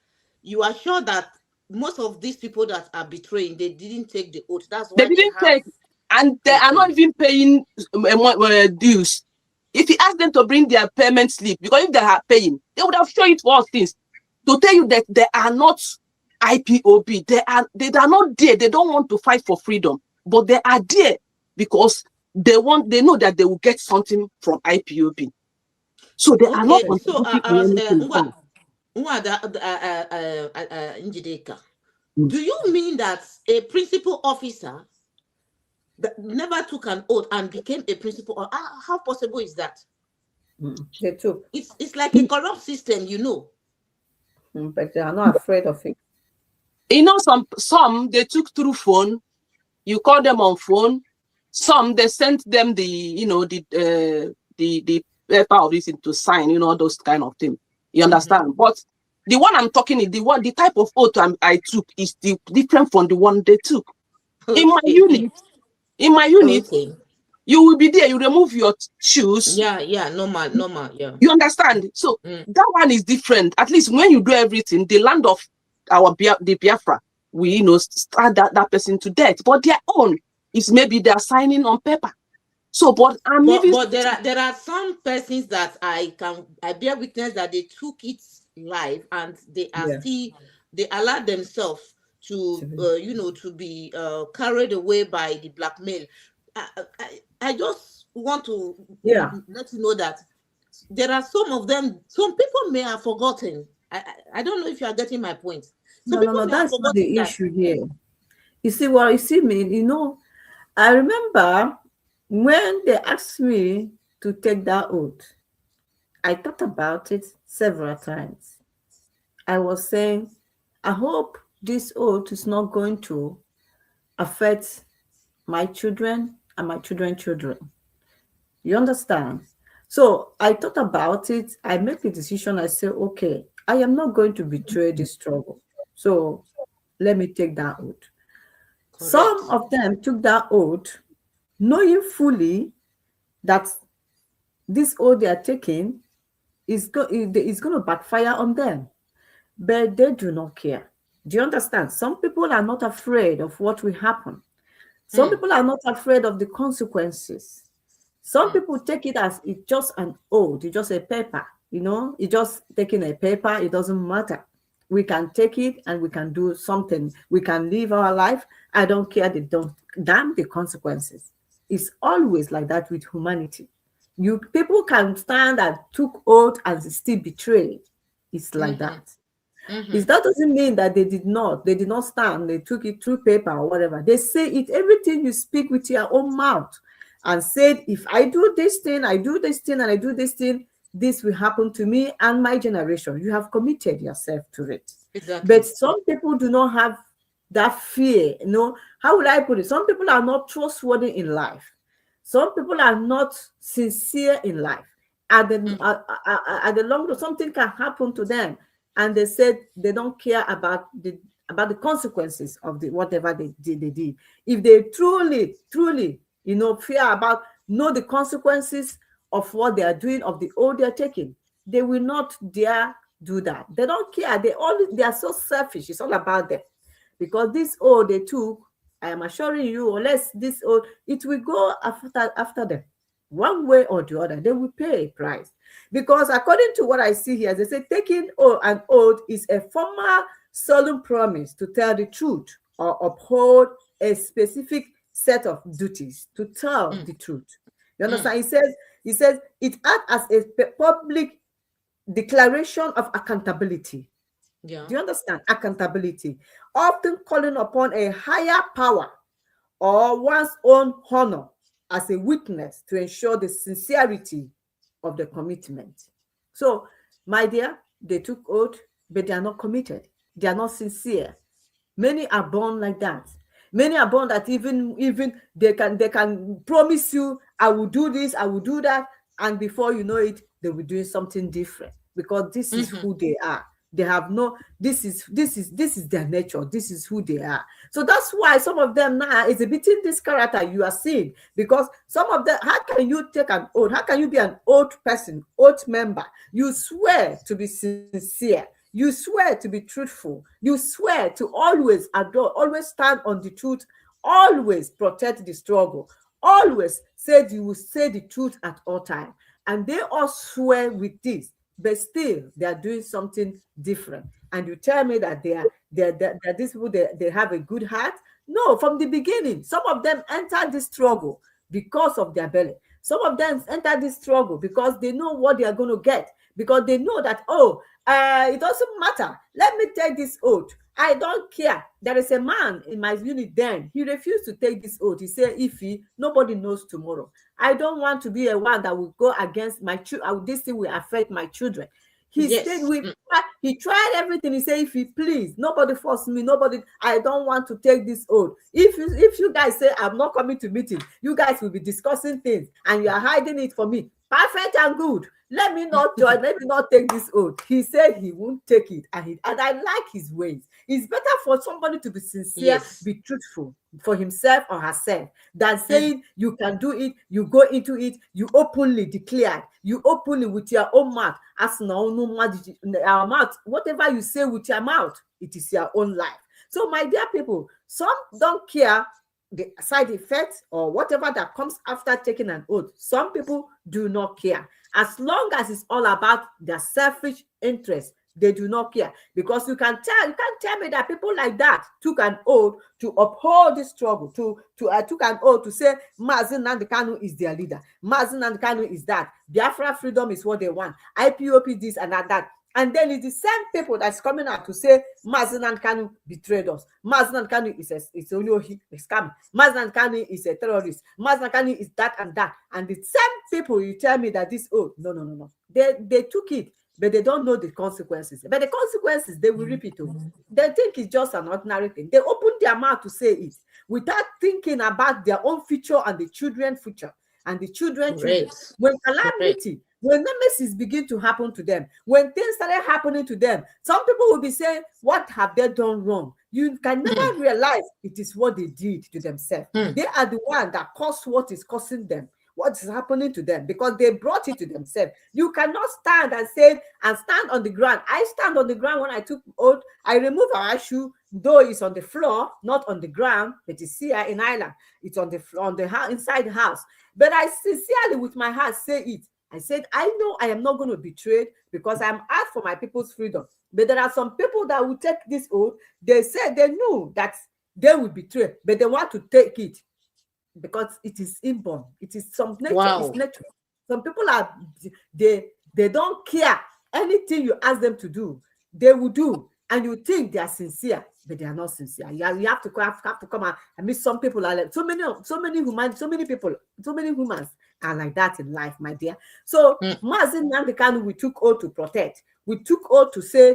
you are sure that most of these people that are betraying, they didn't take the oath. That's why they didn't take, and they are not even paying dues. If you ask them to bring their payment slip, because if they are paying, they would have shown it for us things to tell you that they are not IPOB. They are not there. They don't want to fight for freedom, but they are there because they know that they will get something from IPOB. So they are not contributing anything. Njideka, do you mean that a principal officer that never took an oath and became a principal? How possible is that? They took. It's like a corrupt system, you know. But they are not afraid of it. You know, some they took through phone. You call them on phone. Some they sent them the paper of this to sign. You know, those kind of things. You understand? But the one I'm talking is the type of oath I took is different from the one they took. Okay. In my unit, okay. You will be there. You remove your shoes. Yeah, normal. Yeah. You understand? So that one is different. At least when you do everything, the land of the Biafra, we start that person to death. But their own is maybe they are signing on paper. So, but there are some persons that I bear witness that they took it live and they are still, they allow themselves to to be carried away by the blackmail. I just want to let you know that there are some of them. Some people may have forgotten. I don't know if you are getting my point. No, that's not the issue here. You see me, I remember when they asked me to take that oath, I thought about it several times. I was saying, I hope this oath is not going to affect my children and my children's children. You understand? So I thought about it. I made the decision. I said, okay, I am not going to betray this struggle. So let me take that oath. Correct. Some of them took that oath knowing fully that this oath they are taking is going to backfire on them. But they do not care. Do you understand? Some people are not afraid of what will happen. Some people are not afraid of the consequences. Some people take it as it's just an oath, it's just a paper, it's just taking a paper, it doesn't matter. We can take it and we can do something. We can live our life. I don't care, damn the consequences. It's always like that with humanity. People can stand and took oath and still betrayed. It's like that. That doesn't mean that they did not stand, they took it through paper or whatever. They say it, everything you speak with your own mouth and said, if I do this thing, I do this thing, and I do this thing, this will happen to me and my generation. You have committed yourself to it. Exactly. But some people do not have that fear. How would I put it? Some people are not trustworthy in life. Some people are not sincere in life. At the long run, something can happen to them. And they said they don't care about the consequences of whatever they did. If they truly, fear about, know the consequences of what they are doing, of the oath they're taking, they will not dare do that. They don't care. They are so selfish. It's all about them. Because this oath they took, I am assuring you, unless this oath, it will go after them. one way or the other, they will pay a price. Because according to what I see here, they say taking an oath is a formal solemn promise to tell the truth or uphold a specific set of duties to tell the truth. You understand? He says it acts as a public declaration of accountability. Yeah. Do you understand? Accountability, often calling upon a higher power or one's own honor as a witness to ensure the sincerity of the commitment. So, my dear, they took oath, but they are not committed. They are not sincere. Many are born like that. Many are born that even they can promise you, I will do this, I will do that, and before you know it, they will be doing something different, because this is who they are. They have no, this is their nature. This is who they are. So that's why some of them now is exhibiting this character you are seeing, because some of them, how can you take an oath? How can you be an oath person, oath member? You swear to be sincere. You swear to be truthful. You swear to always adore, always stand on the truth, always protect the struggle, always say you will say the truth at all times. And they all swear with this, but still they are doing something different. And you tell me that that these people they have a good heart? No, from the beginning, some of them enter this struggle because of their belly. Some of them enter this struggle because they know what they are going to get, because they know that, it doesn't matter. Let me take this oath. I don't care. There is a man in my unit then. He refused to take this oath. He said, nobody knows tomorrow. I don't want to be a one that will go against my children. This thing will affect my children. He stayed with, he tried everything. He said, please, nobody force me. Nobody, I don't want to take this oath. If you guys say I'm not coming to meeting, you guys will be discussing things and you are hiding it for me. Perfect and good. Let me not join. Let me not take this oath. He said he won't take it, and I like his ways. It's better for somebody to be sincere, be truthful for himself or herself, than saying you can do it, you go into it, you openly declare, you openly with your own mouth. As no mouth, whatever you say with your mouth, it is your own life. So, my dear people, some don't care the side effects or whatever that comes after taking an oath. Some people do not care. As long as it's all about their selfish interest, they do not care. Because you can't tell me that people like that took an oath to uphold this struggle, took an oath to say Mazi Nnamdi Kanu is their leader, Mazi Nnamdi Kanu is that, Biafra freedom is what they want, IPOB this and that. And then it's the same people that's coming out to say Mazi Nnamdi Kanu betrayed us. Mazi Nnamdi Kanu is only a scam. Mazi Nnamdi Kanu is a terrorist. Mazi Nnamdi Kanu is that and that. And the same people, you tell me that this, no. They took it, but they don't know the consequences. But the consequences, they will repeat it. They think it's just an ordinary thing. They open their mouth to say it without thinking about their own future and the children's future and the children's children. When calamity, when nemesis begin to happen to them, when things started happening to them, some people will be saying, what have they done wrong? You can never realize it is what they did to themselves. They are the one that caused what is causing them, what is happening to them, because they brought it to themselves. You cannot stand and say, and stand on the ground. I stand on the ground when I took oath. I remove our shoe, though it's on the floor, not on the ground, but it's here in Ireland. It's on the floor, inside the house. But I sincerely, with my heart, say it. I said, I know I am not going to be betrayed because I'm out for my people's freedom. But there are some people that will take this oath. They said they knew that they will betray, but they want to take it because it is inborn. It is some nature. It's nature. Some people they don't care anything you ask them to do, they will do, and you think they are sincere, but they are not sincere. You have to come out. I mean, some people are like so many humans, so many humans are like that in life, my dear. So Mazi Nnamdi Kanu, we took oath to protect. We took oath to say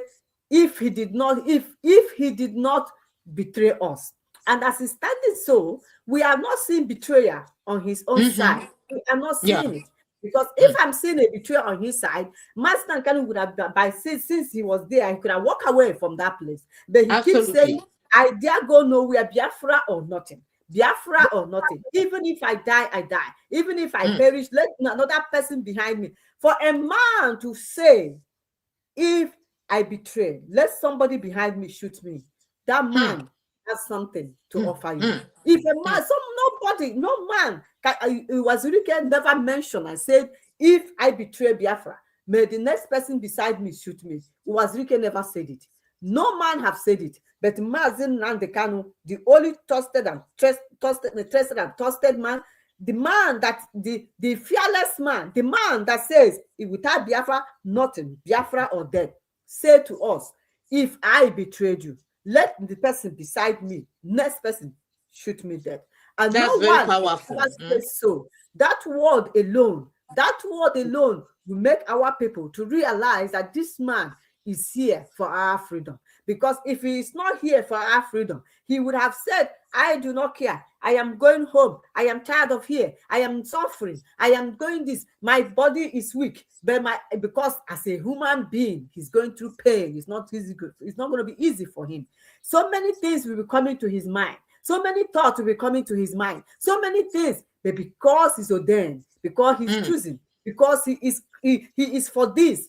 if he did not betray us. And as he's standing so, we are not seeing betrayal on his own side. We are not seeing it. Because if I'm seeing a betrayal on his side, Mazi Nnamdi Kanu would have, since he was there, he could have walked away from that place. But he keeps saying, I dare go nowhere, Biafra or nothing. Biafra or nothing. Even if I die, I die. Even if I perish, let another person behind me. For a man to say, if I betray, let somebody behind me shoot me. That man has something to offer you. If a man, no man, Wazirike never mentioned and said, if I betray Biafra, may the next person beside me shoot me. Wazirike never said it. No man have said it. But Mazin Nandekanu, the only trusted man, the man that the fearless man, the man that says, if without Biafra, nothing, Biafra or death, say to us, if I betrayed you, let the person beside me, next person, shoot me dead. And that's no very one powerful. says so. That word alone will make our people to realize that this man is here for our freedom. Because if he is not here for our freedom, he would have said, I do not care. I am going home. I am tired of here. I am suffering. I am going this. My body is weak. But because as a human being, he's going through pain. It's not easy. It's not going to be easy for him. So many things will be coming to his mind. So many thoughts will be coming to his mind. So many things. But because he's ordained, because he's choosing, because he is for this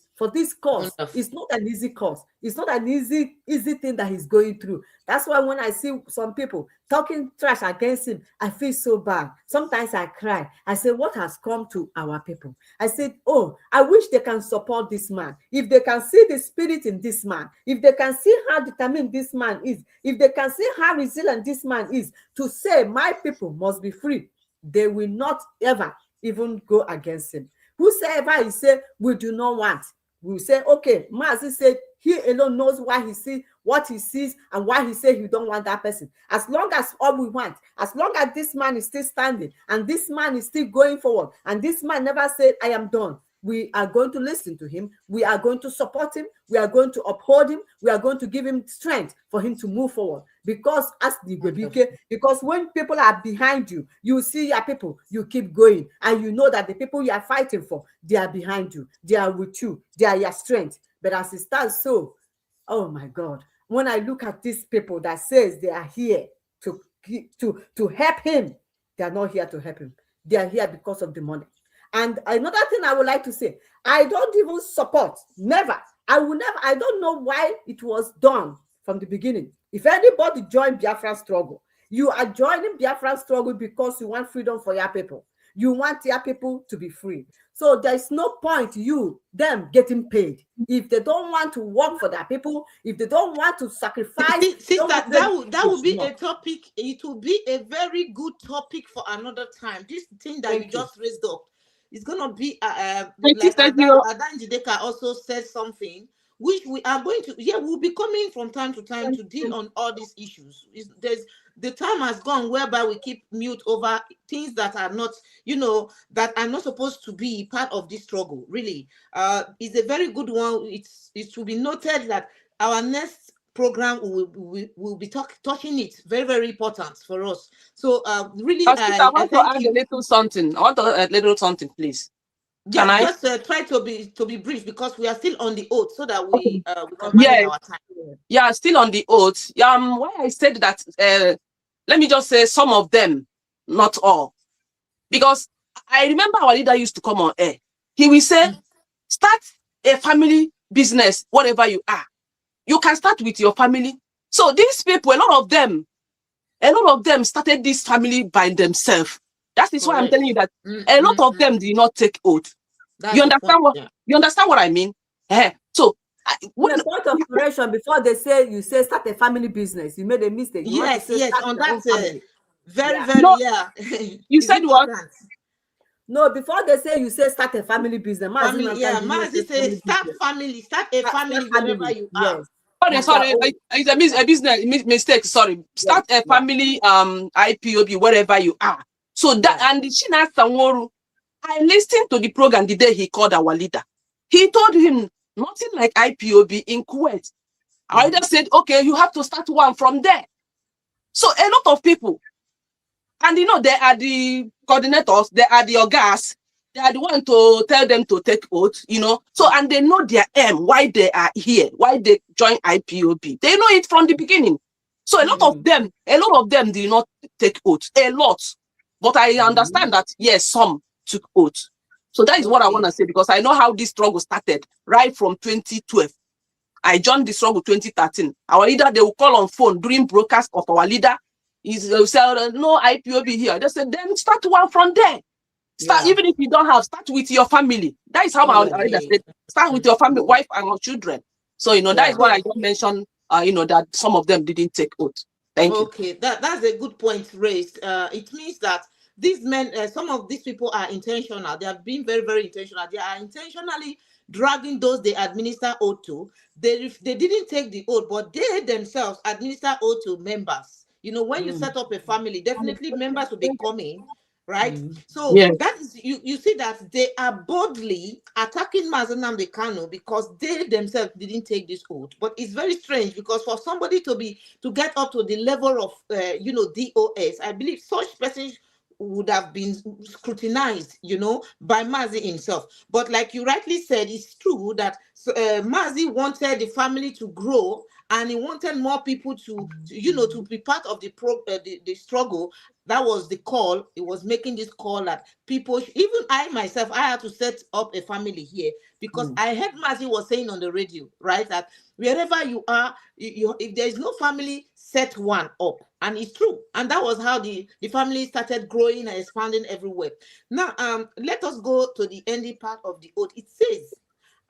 cause. It's not an easy cause. It's not an easy thing that he's going through. That's why when I see some people talking trash against him, I feel so bad. Sometimes I cry. I say, what has come to our people? I said, oh, I wish they can support this man. If they can see the spirit in this man, if they can see how determined this man is, if they can see how resilient this man is to say, my people must be free, they will not ever even go against him. Whosoever he say, we do not want, we say, okay, Mazi said he alone knows why he sees what he sees and why he said he don't want that person. As long as all we want, as long as this man is still standing and this man is still going forward and this man never said, I am done, we are going to listen to him. We are going to support him. We are going to uphold him. We are going to give him strength for him to move forward. Because as the because when people are behind you, you see your people, you keep going, and you know that the people you are fighting for, they are behind you, they are with you, they are your strength. But as it stands, so, oh my God, when I look at these people that says they are here to help him, they are not here to help him. They are here because of the money. And another thing I would like to say, I don't even support, never. I don't know why it was done from the beginning. If anybody joined Biafra struggle, you are joining Biafra struggle because you want freedom for your people. You want your people to be free. So there's no point them getting paid. If they don't want to work for their people, if they don't want to sacrifice. Sister, that would be a topic. It will be a very good topic for another time. This thing that you just raised up. It's going to be like Adan Jideka also said something, which we are going to, we'll be coming from time to time to deal on all these issues. The time has gone whereby we keep mute over things that are not, that are not supposed to be part of this struggle, really. It's a very good one. It should be noted that our next program will be touching it. Very, very important for us. So really, I want to add a little something. I want to add a little something, please. Can I just try to be brief, because we are still on the oath, so that we can manage our time. Yeah, still on the oath. Why I said that, let me just say some of them, not all. Because I remember our leader used to come on air. He will say, start a family business, whatever you are. You can start with your family. So these people, a lot of them started this family by themselves. That is why I'm telling you that a lot of them did not take oath. You understand you understand what I mean? So when the point of operation, before you say start a family business, you made a mistake. Yes, on that You said what? No, before they say you say start a family business. Mazi say start a family wherever you are. Sorry, it's a business mistake. Sorry, start a family IPOB wherever you are. So that and Shina Sanworu, I listened to the program the day he called our leader. He told him nothing like IPOB in Kuwait. I just said, okay, you have to start one from there. So a lot of people, and they are the coordinators, they are the orgas, they are the one to tell them to take oath, So, and they know their aim, why they are here, why they join IPOB. They know it from the beginning. So a lot of them did not take oath, a lot. But I understand that, yes, some took oath. So that is what I want to say, because I know how this struggle started right from 2012. I joined the struggle 2013. Our leader, they will call on phone during broadcast of our leader. He's say, no IPOB here. They said, then start one from there. Start, even if you don't have, start with your family. That is how our leader said, start with your family, wife and your children. So, that is what I just mentioned, that some of them didn't take oath. Thank you. Okay, that's a good point raised. It means that these men, some of these people are intentional. They have been very, very intentional. They are intentionally dragging those they administer oath to. They didn't take the oath, but they themselves administer oath to members. When you set up a family, definitely members will be coming, right? So that is, you see that they are boldly attacking Mazi Nnamdi Kanu because they themselves didn't take this oath. But it's very strange because for somebody to get up to the level of DOS, I believe such persons would have been scrutinized, by Mazi himself. But like you rightly said, it's true that Mazi wanted the family to grow, and he wanted more people to be part of the struggle. That was the call. It was making this call that people, even I myself, I had to set up a family here because I heard Mazi was saying on the radio, right, that wherever you are, if there is no family, set one up. And it's true. And that was how the family started growing and expanding everywhere. Now, let us go to the ending part of the oath. It says,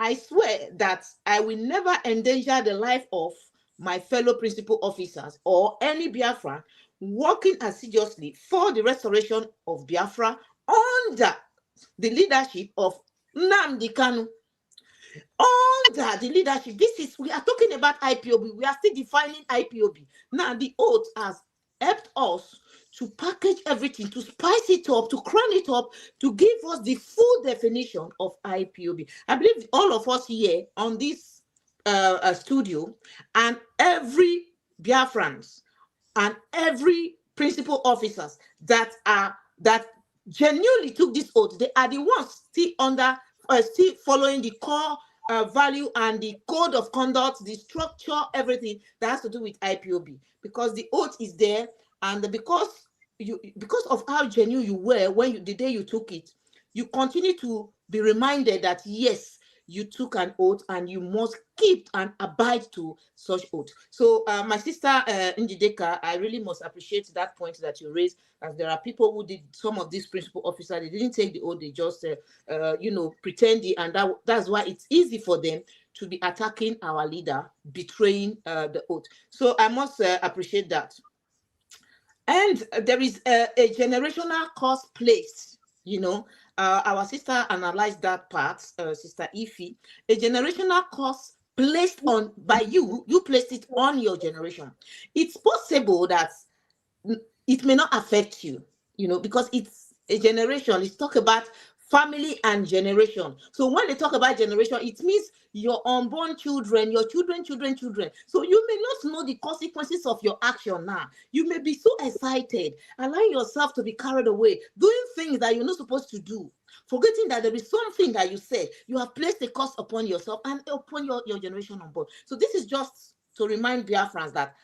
I swear that I will never endanger the life of my fellow principal officers or any Biafran working assiduously for the restoration of Biafra under the leadership of Nnamdi Kanu. Under the leadership, we are talking about IPOB. We are still defining IPOB. Now, the oath has helped us to package everything, to spice it up, to crown it up, to give us the full definition of IPOB. I believe all of us here on this studio and every Biafrans and every principal officers that genuinely took this oath, they are the ones still following the core value and the code of conduct, the structure, everything that has to do with IPOB, because the oath is there, and because of how genuine you were the day you took it, you continue to be reminded that yes, you took an oath and you must keep and abide to such oath. So my sister Njideka, I really must appreciate that point that you raised, as there are people who did some of these principal officers, they didn't take the oath, they just pretend it, and that's why it's easy for them to be attacking our leader, betraying the oath. So I must appreciate that. And there is a generational curse placed, our sister analyzed that part, Sister Ify. A generational curse placed on by you placed it on your generation. It's possible that it may not affect you, because it's a generation. Let's talk about family and generation. So when they talk about generation, it means your unborn children, your children. So you may not know the consequences of your action now. You may be so excited, allowing yourself to be carried away, doing things that you're not supposed to do, forgetting that there is something that you said. You have placed a curse upon yourself and upon your generation on board. So this is just to remind Biafrans that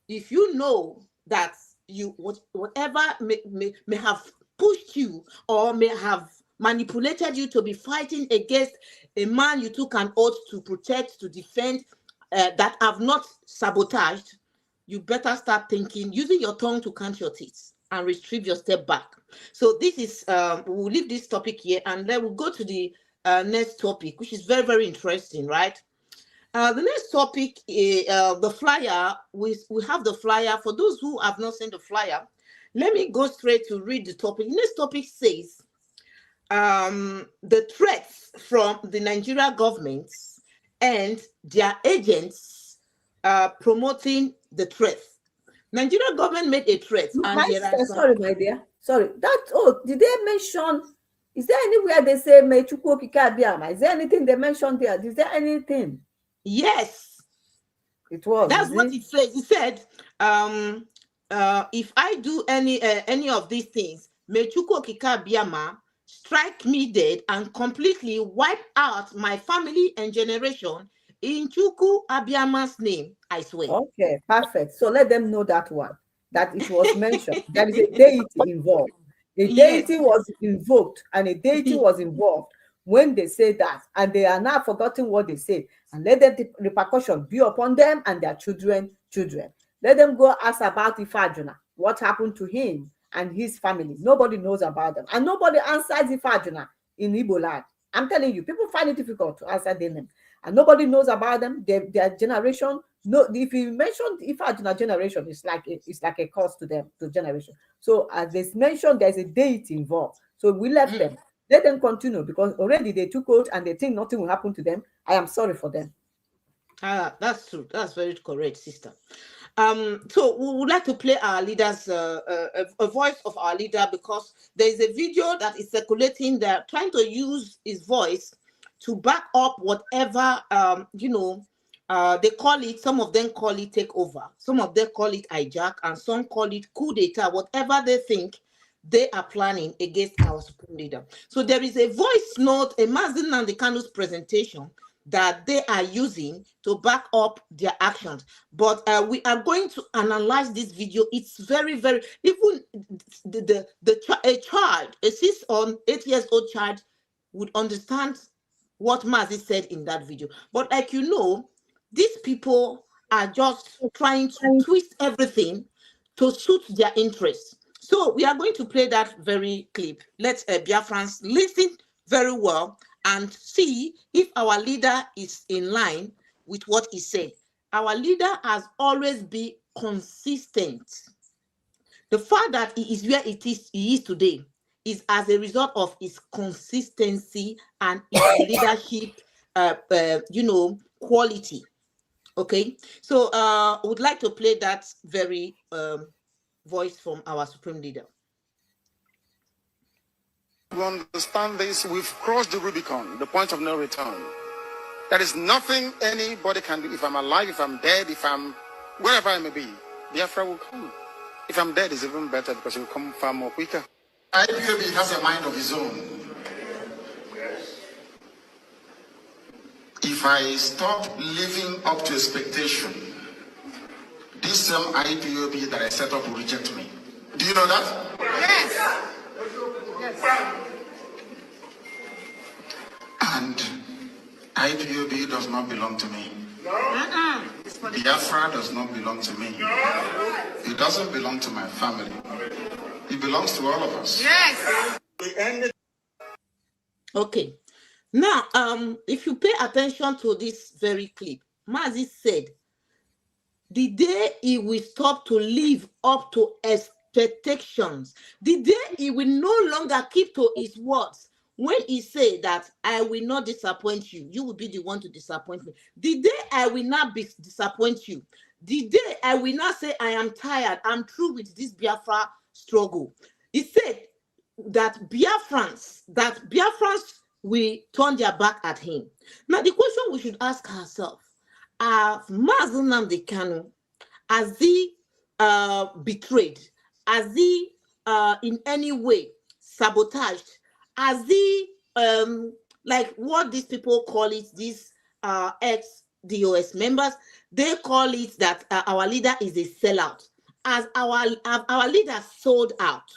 if you know that whatever may have pushed you or may have manipulated you to be fighting against a man you took an oath to protect, to defend, that have not sabotaged, you better start thinking, using your tongue to count your teeth and retrieve your step back. So this is, we'll leave this topic here and then we'll go to the next topic, which is very, very interesting, right? The next topic is the flyer. We have the flyer. For those who have not seen the flyer, let me go straight to read the topic. The next topic says, the threats from the Nigeria government and their agents promoting the threat. Nigeria government made a threat. Sorry, my dear. Sorry. Did they mention? Is there anywhere they say Mechukwu Okike Abiama? Is there anything they mentioned there? Is there anything? Yes. It was. That's what it says. It said, if I do any of these things, Mechukwu Okike Abiama strike me dead and completely wipe out my family and generation in Chukwu Abiama's name, I swear. Okay, perfect. So let them know that it was mentioned. There is a deity involved. A deity was invoked and a deity was involved when they say that, and they are now forgetting what they say, and let the repercussion be upon them and their children. Let them go ask about Ifajuna, what happened to him and his family. Nobody knows about them, and nobody answers Ifajuna in Igbo land. I'm telling you, people find it difficult to answer their name, and nobody knows about them. Their generation. No, if you mention Ifajuna generation, it's like a curse to them, to generation. So as they mentioned, there's a deity involved. So we left them. Let them continue, because already they took out and they think nothing will happen to them. I am sorry for them. That's true. That's very correct, sister. So we would like to play our leader's a voice of our leader, because there is a video that is circulating there trying to use his voice to back up whatever they call it. Some of them call it takeover, some of them call it hijack, and some call it coup d'etat. Whatever they think they are planning against our supreme leader. So there is a voice note, a Mazi Nnamdi Kanu's presentation that they are using to back up their actions. But we are going to analyze this video. It's very, very, even a child, a 6 or 8 years old child would understand what Mazi said in that video. But like you know, these people are just trying to twist everything to suit their interests. So we are going to play that very clip. Let Biafrans listen very well and see if our leader is in line with what he said. Our leader has always been consistent. The fact that he is where he is today is as a result of his consistency and his leadership, quality. Okay, so I would like to play that very voice from our supreme leader. We understand this. We've crossed the Rubicon, the point of no return. There is nothing anybody can do. If I'm alive, if I'm dead, if I'm wherever I may be, Biafra will come. If I'm dead, it's even better, because it will come far more quicker. IPOB has a mind of his own. If I stop living up to expectation, this same IPOB that I set up will reject me. Do you know that? Yes. Yes. And IPOB does not belong to me. Biafra does not belong to me. It doesn't belong to my family. It belongs to all of us. Yes. Okay. Now, if you pay attention to this very clip, Mazi said, the day he will stop to live up to expectations, the day he will no longer keep to his words, when he said that I will not disappoint you, you will be the one to disappoint me. The day I will not disappoint you, the day I will not say I am tired, I'm through with this Biafra struggle. He said that Biafrans will turn their back at him. Now, the question we should ask ourselves, Mazi Nnamdi Kanu, has he betrayed? Has he in any way sabotaged? Has he, like what these people call it, these ex-DOS members, they call it that our leader is a sellout. As our leader sold out.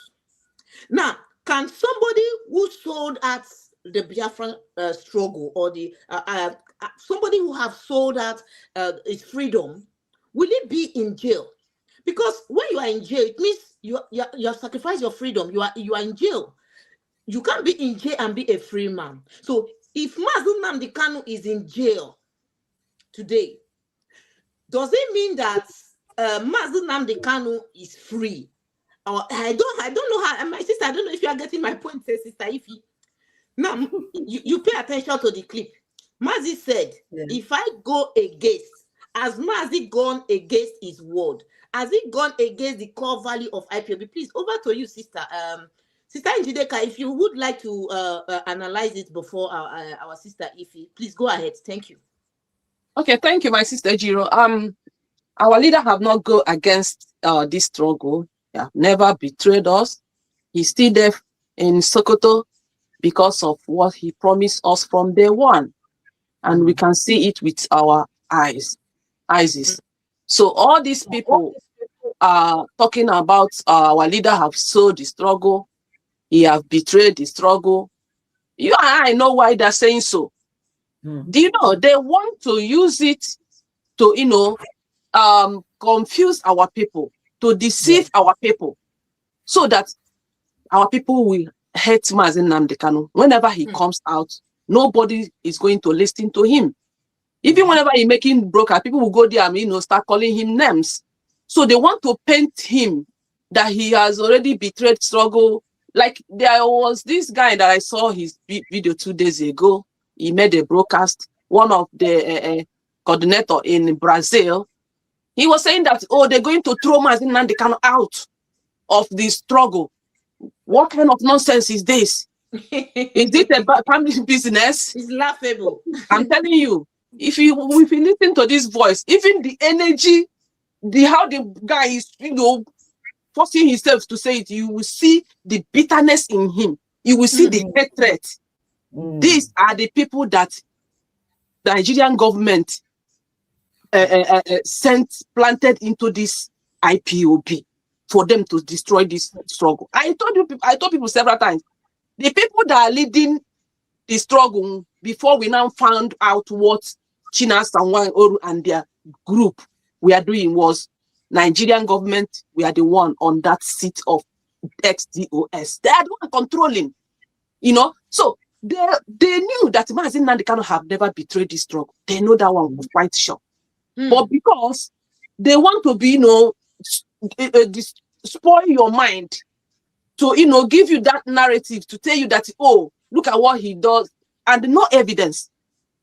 Now, can somebody who sold out the Biafran struggle, or the somebody who have sold out his freedom, will it be in jail? Because when you are in jail, it means you have sacrificed your freedom. You are in jail. You can't be in jail and be a free man. So if Mazi Nnamdi Kanu is in jail today, does it mean that Mazi Nnamdi Kanu is free? Or I don't know how. My sister, I don't know if you are getting my point, sister Ify. Now, you pay attention to the clip. Mazi said, if I go against, has Mazi gone against his word? Has he gone against the core value of IPOB? Please, over to you, sister. Sister Njideka, if you would like to analyze it before our sister Ify, please go ahead. Thank you. Okay, thank you, my sister Jiro. Our leader have not go against this struggle. Yeah, never betrayed us. He's still there in Sokoto because of what he promised us from day one. And we can see it with our eyes. So all these people are talking about our leader have sold the struggle. He have betrayed the struggle. You and I know why they're saying so. Do you know they want to use it to, confuse our people, to deceive our people, so that our people will hate Mazi Nnamdi Kanu. Whenever he comes out, nobody is going to listen to him. Even whenever he's making broker, people will go there and start calling him names. So they want to paint him that he has already betrayed struggle. Like there was this guy that I saw his video 2 days ago. He made a broadcast. One of the coordinator in Brazil, he was saying that, they're going to throw Mazi Nnamdi Kanu out of the struggle. What kind of nonsense is this? Is it a family business? It's laughable. I'm telling you, if you listen to this voice, even the energy, how the guy is, forcing himself to say it, you will see the bitterness in him. You will see the hatred. These are the people that the Nigerian government planted into this IPOB for them to destroy this struggle. I told people several times, the people that are leading the struggle before we now found out what China, Sanwan, Oru and their group we are doing was Nigerian government. We are the one on that seat of XDOS. They are the one controlling, So they knew that Mazi Nnamdi Kanu have never betrayed this struggle. They know that one was quite sure. But because they want to be, spoil your mind, to give you that narrative, to tell you that, look at what he does, and no evidence,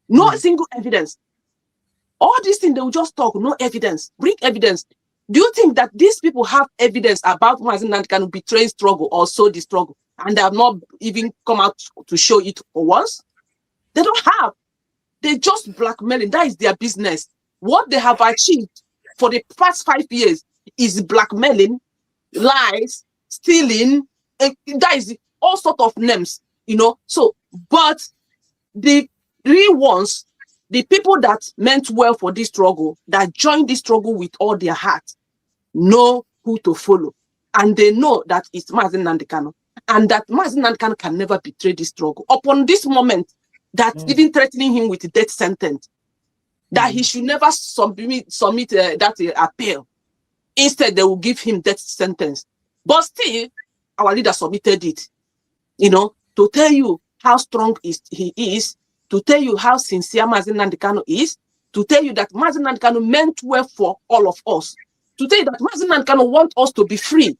no single evidence. All these things they will just talk, no evidence. Bring evidence. Do you think that these people have evidence about Mazi Nnamdi Kanu betraying struggle or so the struggle, and they have not even come out to show it for once? They don't have. They just blackmailing. That is their business. What they have achieved for the past 5 years is blackmailing, lies, stealing, and that is all sort of names, So, but the real ones, the people that meant well for this struggle, that joined this struggle with all their heart, know who to follow. And they know that it's Mazi Nnamdi Kanu. And that Mazi Nnamdi Kanu can never betray this struggle. Upon this moment, that even threatening him with a death sentence, that he should never submit that appeal. Instead, they will give him death sentence. But still, our leader submitted it, to tell you how strong he is, to tell you how sincere Mazi Nnamdi Kanu is, to tell you that Mazi Nnamdi Kanu meant well for all of us, to tell you that Mazi Nnamdi Kanu wants us to be free.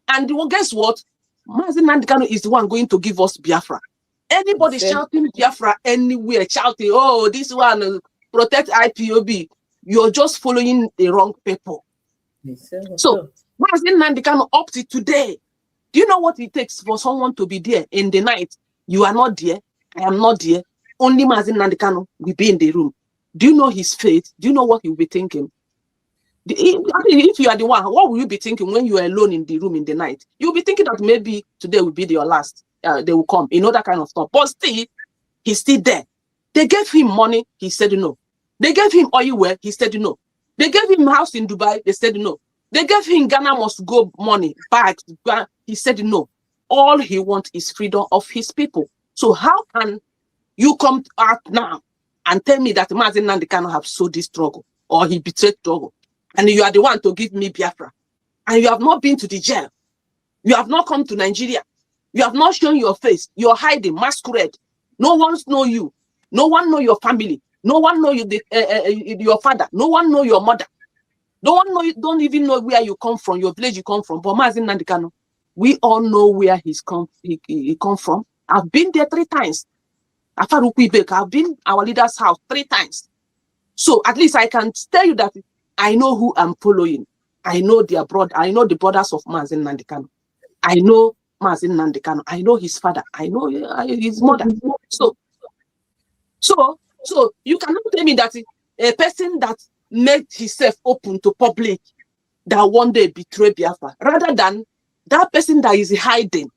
And guess what? Mazi Nnamdi Kanu is the one going to give us Biafra. Anybody shouting Biafra anywhere, shouting, this one protect IPOB, you're just following the wrong people. So, Mazi Nnamdi Kanu up to today, do you know what it takes for someone to be there in the night? You are not there, I am not there. Only Mazi Nnamdi Kanu will be in the room. Do you know his fate? Do you know what he'll be thinking? If you are the one, what will you be thinking when you are alone in the room in the night? You'll be thinking that maybe today will be your last. They will come, that kind of stuff. But still, he's still there. They gave him money, he said no. They gave him oil well, he said no. They gave him a house in Dubai, they said no. They gave him Ghana must go money, bags, he said no. All he wants is freedom of his people. So how can you come out now and tell me that Mazi Nnamdi Kanu have sold this struggle or he betrayed struggle, and you are the one to give me Biafra, and you have not been to the jail, you have not come to Nigeria, you have not shown your face, you're hiding, masquerade. No one knows you, no one knows your family, no one knows your father, no one knows your mother, no one knows, don't even know where you come from, your village you come from. But Mazi Nnamdi Kanu, we all know where he come from. I've been there 3 times. I've been our leader's house 3 times. So at least I can tell you that I know who I'm following. I know their brother. I know the brothers of Mazi Nnamdi Kanu. I know Mazi Nnamdi Kanu. I know his father. I know his mother. So you cannot tell me that a person that made himself open to public that one day betray Biafra, rather than that person that is hiding,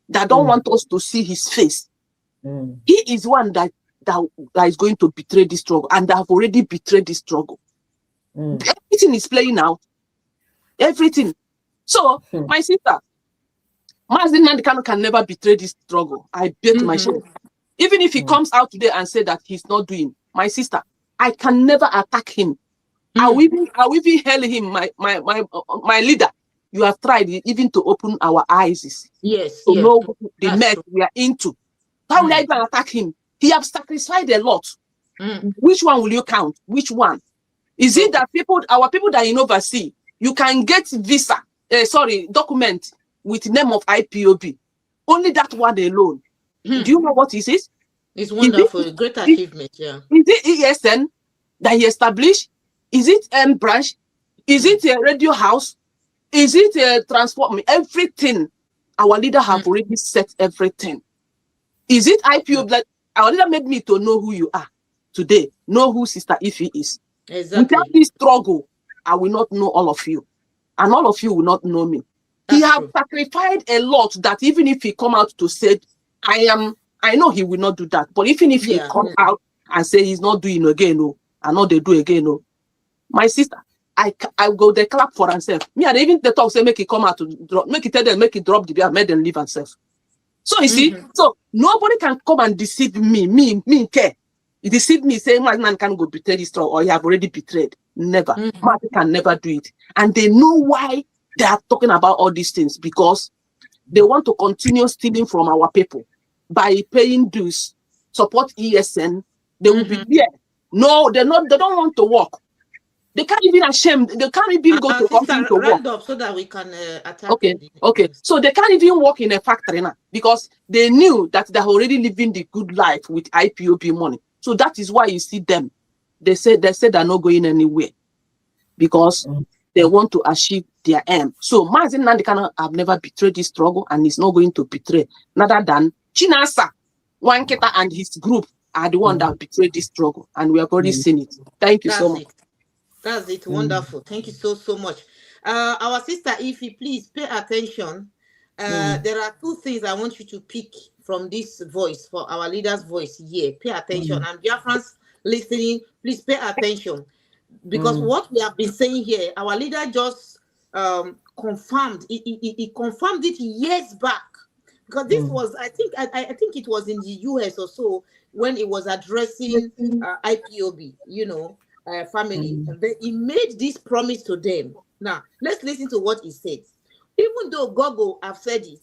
that don't want us to see his face. He is one that is going to betray this struggle, and that have already betrayed this struggle. Everything is playing out. Everything. So, my sister, Mazi Nnamdi Kanu can never betray this struggle. I bet my share. Even if he comes out today and say that he's not doing, my sister, I can never attack him. I will even hail him, my leader. You have tried even to open our eyes Yes, to yes. know the That's mess true. we are into. How will I even attack him? He have sacrificed a lot. Which one will you count? Which one? Is it that our people that in overseas, you can get visa, document with name of IPOB. Only that one alone. Do you know what it is? It's wonderful. A great achievement, yeah. Is it ESN that he established? Is it M branch? Is it a radio house? Is it a transport? Everything. Our leader have already set everything. Is it IPO that our leader made me to know who you are today? Know who Sister Ife is. Exactly. Without this struggle, I will not know all of you. And all of you will not know me. He have sacrificed a lot that even if he come out to say, I know he will not do that. But even if he come out and say he's not doing again, I know they do again, my sister, I go they clap for himself. Me and even the talk say make he come out to drop, make it tell them, make it drop the beer, make them leave himself. So you see, so nobody can come and deceive me care. He deceived me saying man can go betray this strong or you have already betrayed. Never. Man can never do it. And they know why they are talking about all these things, because they want to continue stealing from our people by paying dues, support ESN. They will be there. No, they don't want to work. They can't even ashamed. They can't even go to office to work. Up so that we can attack. Okay. So they can't even work in a factory now because they knew that they're already living the good life with IPOB money. So that is why you see them. They said they're not going anywhere because they want to achieve their aim. So Mazin Nandekano have never betrayed this struggle and is not going to betray. Rather than Chinasa, Wanketa and his group are the one that betrayed this struggle, and we have already seen it. Thank you so much. That's it. Wonderful. Thank you so much. Our sister Ify, please pay attention. There are two things I want you to pick from this voice, for our leader's voice here. Pay attention. And Biafrans listening, please pay attention. Because what we have been saying here, our leader just confirmed. He confirmed it years back. Because this was, I think it was in the US or so when it was addressing IPOB, family. He made this promise to them. Now, let's listen to what he said. Even though Gogo have said it,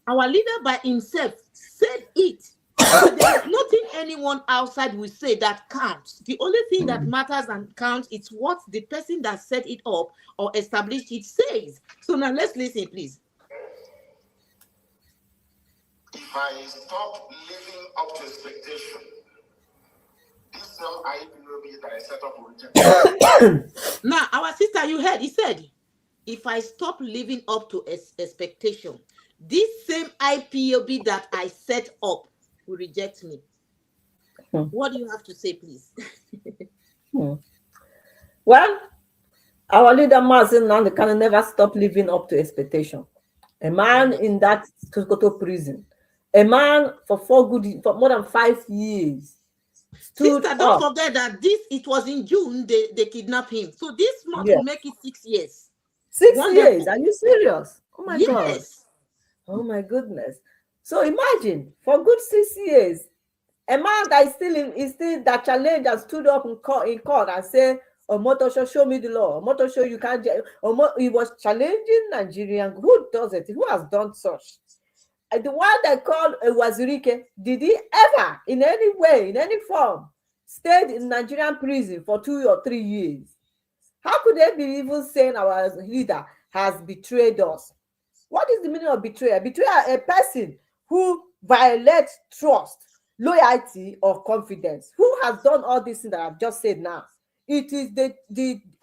our leader by himself said it. But there is nothing anyone outside will say that counts. The only thing that matters and counts is what the person that set it up or established it says. So now let's listen, please. If I stop living up to expectation, this IPOB that I set up will reject. Now, our sister, you heard, he said, if I stop living up to expectation, this same IPOB that I set up will reject me. What do you have to say, please? Well, our leader Mazin Nandekano never stop living up to expectation. A man in that Sokoto prison, a man for more than 5 years. Sister, don't forget that it was in June they kidnapped him. So this month will make it 6 years. 6 years? Are you serious? Oh my God. Yes. Oh my goodness. So imagine, for good 6 years, a man that is still that challenged and stood up in court and said, Omotosho, show me the law. Omotosho, you can't. He was challenging Nigerian. Who does it? Who has done such? The one that called Wazirike, did he ever, in any way, in any form, stayed in Nigerian prison for 2 or 3 years? How could they be even saying our leader has betrayed us? What is the meaning of betrayal? Betrayal, a person who violates trust, loyalty, or confidence. Who has done all these things that I've just said now? It is the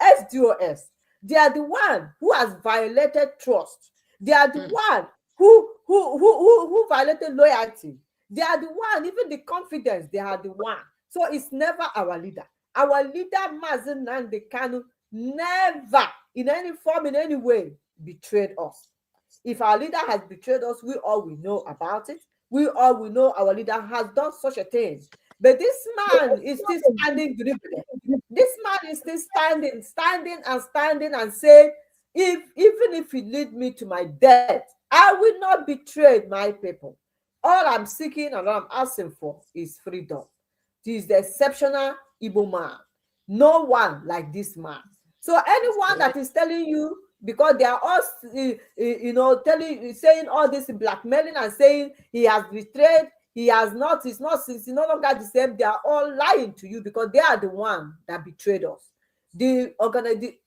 SDOS. They are the one who has violated trust. They are the one who violated loyalty. They are the one, even the confidence, they are the one. So it's never our leader. Our leader, Mazin Nandekano, never, in any form, in any way, betrayed us. If our leader has betrayed us, we all will know about it. We all will know our leader has done such a thing. But this man is still standing dribbling. This man is still standing and saying, even if he lead me to my death, I will not betray my people. All I'm seeking and all I'm asking for is freedom. This is the exceptional Igbo man. No one like this man. So anyone that is telling you, because they are all, saying all this blackmailing and saying he has betrayed, he has not, he's no longer the same. They are all lying to you because they are the one that betrayed us. The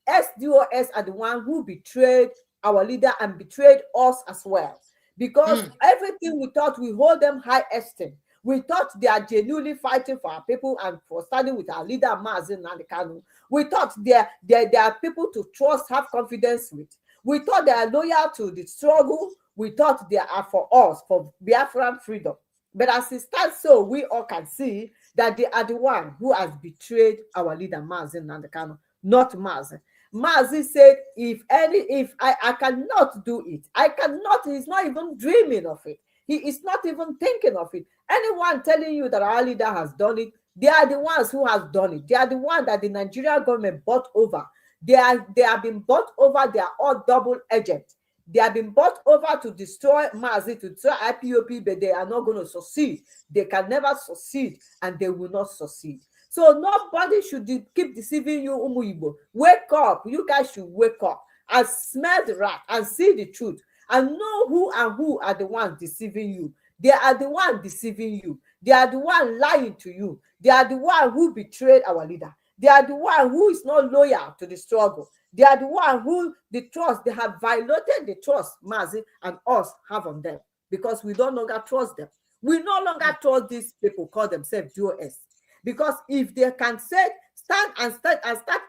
SDOS are the one who betrayed our leader and betrayed us as well. Because everything we thought, we hold them high esteem. We thought they are genuinely fighting for our people and for standing with our leader, Mazi Nnamdi Kanu. We thought they are people to trust, have confidence with. We thought they are loyal to the struggle. We thought they are for us, for Biafran freedom. But as it stands, so we all can see that they are the one who has betrayed our leader, Mazi Nnamdi Kanu, not Mazi. Mazi said, if I cannot do it, I cannot, he's not even dreaming of it. He is not even thinking of it. Anyone telling you that our leader has done it, they are the ones who has done it. They are the ones that the Nigerian government bought over. They have been bought over. They are all double agents. They have been bought over to destroy Mazi, to destroy IPOB, but they are not going to succeed. They can never succeed, and they will not succeed. So nobody should keep deceiving you, Umuibo. Wake up. You guys should wake up and smell the rat and see the truth and know who are the ones deceiving you. They are the ones deceiving you. They are the ones lying to you. They are the ones who betrayed our leader. They are the ones who is not loyal to the struggle. They are the ones who the trust, they have violated the trust Mazi and us have on them because we no longer trust them. We no longer trust these people call themselves DOS. Because if they can stand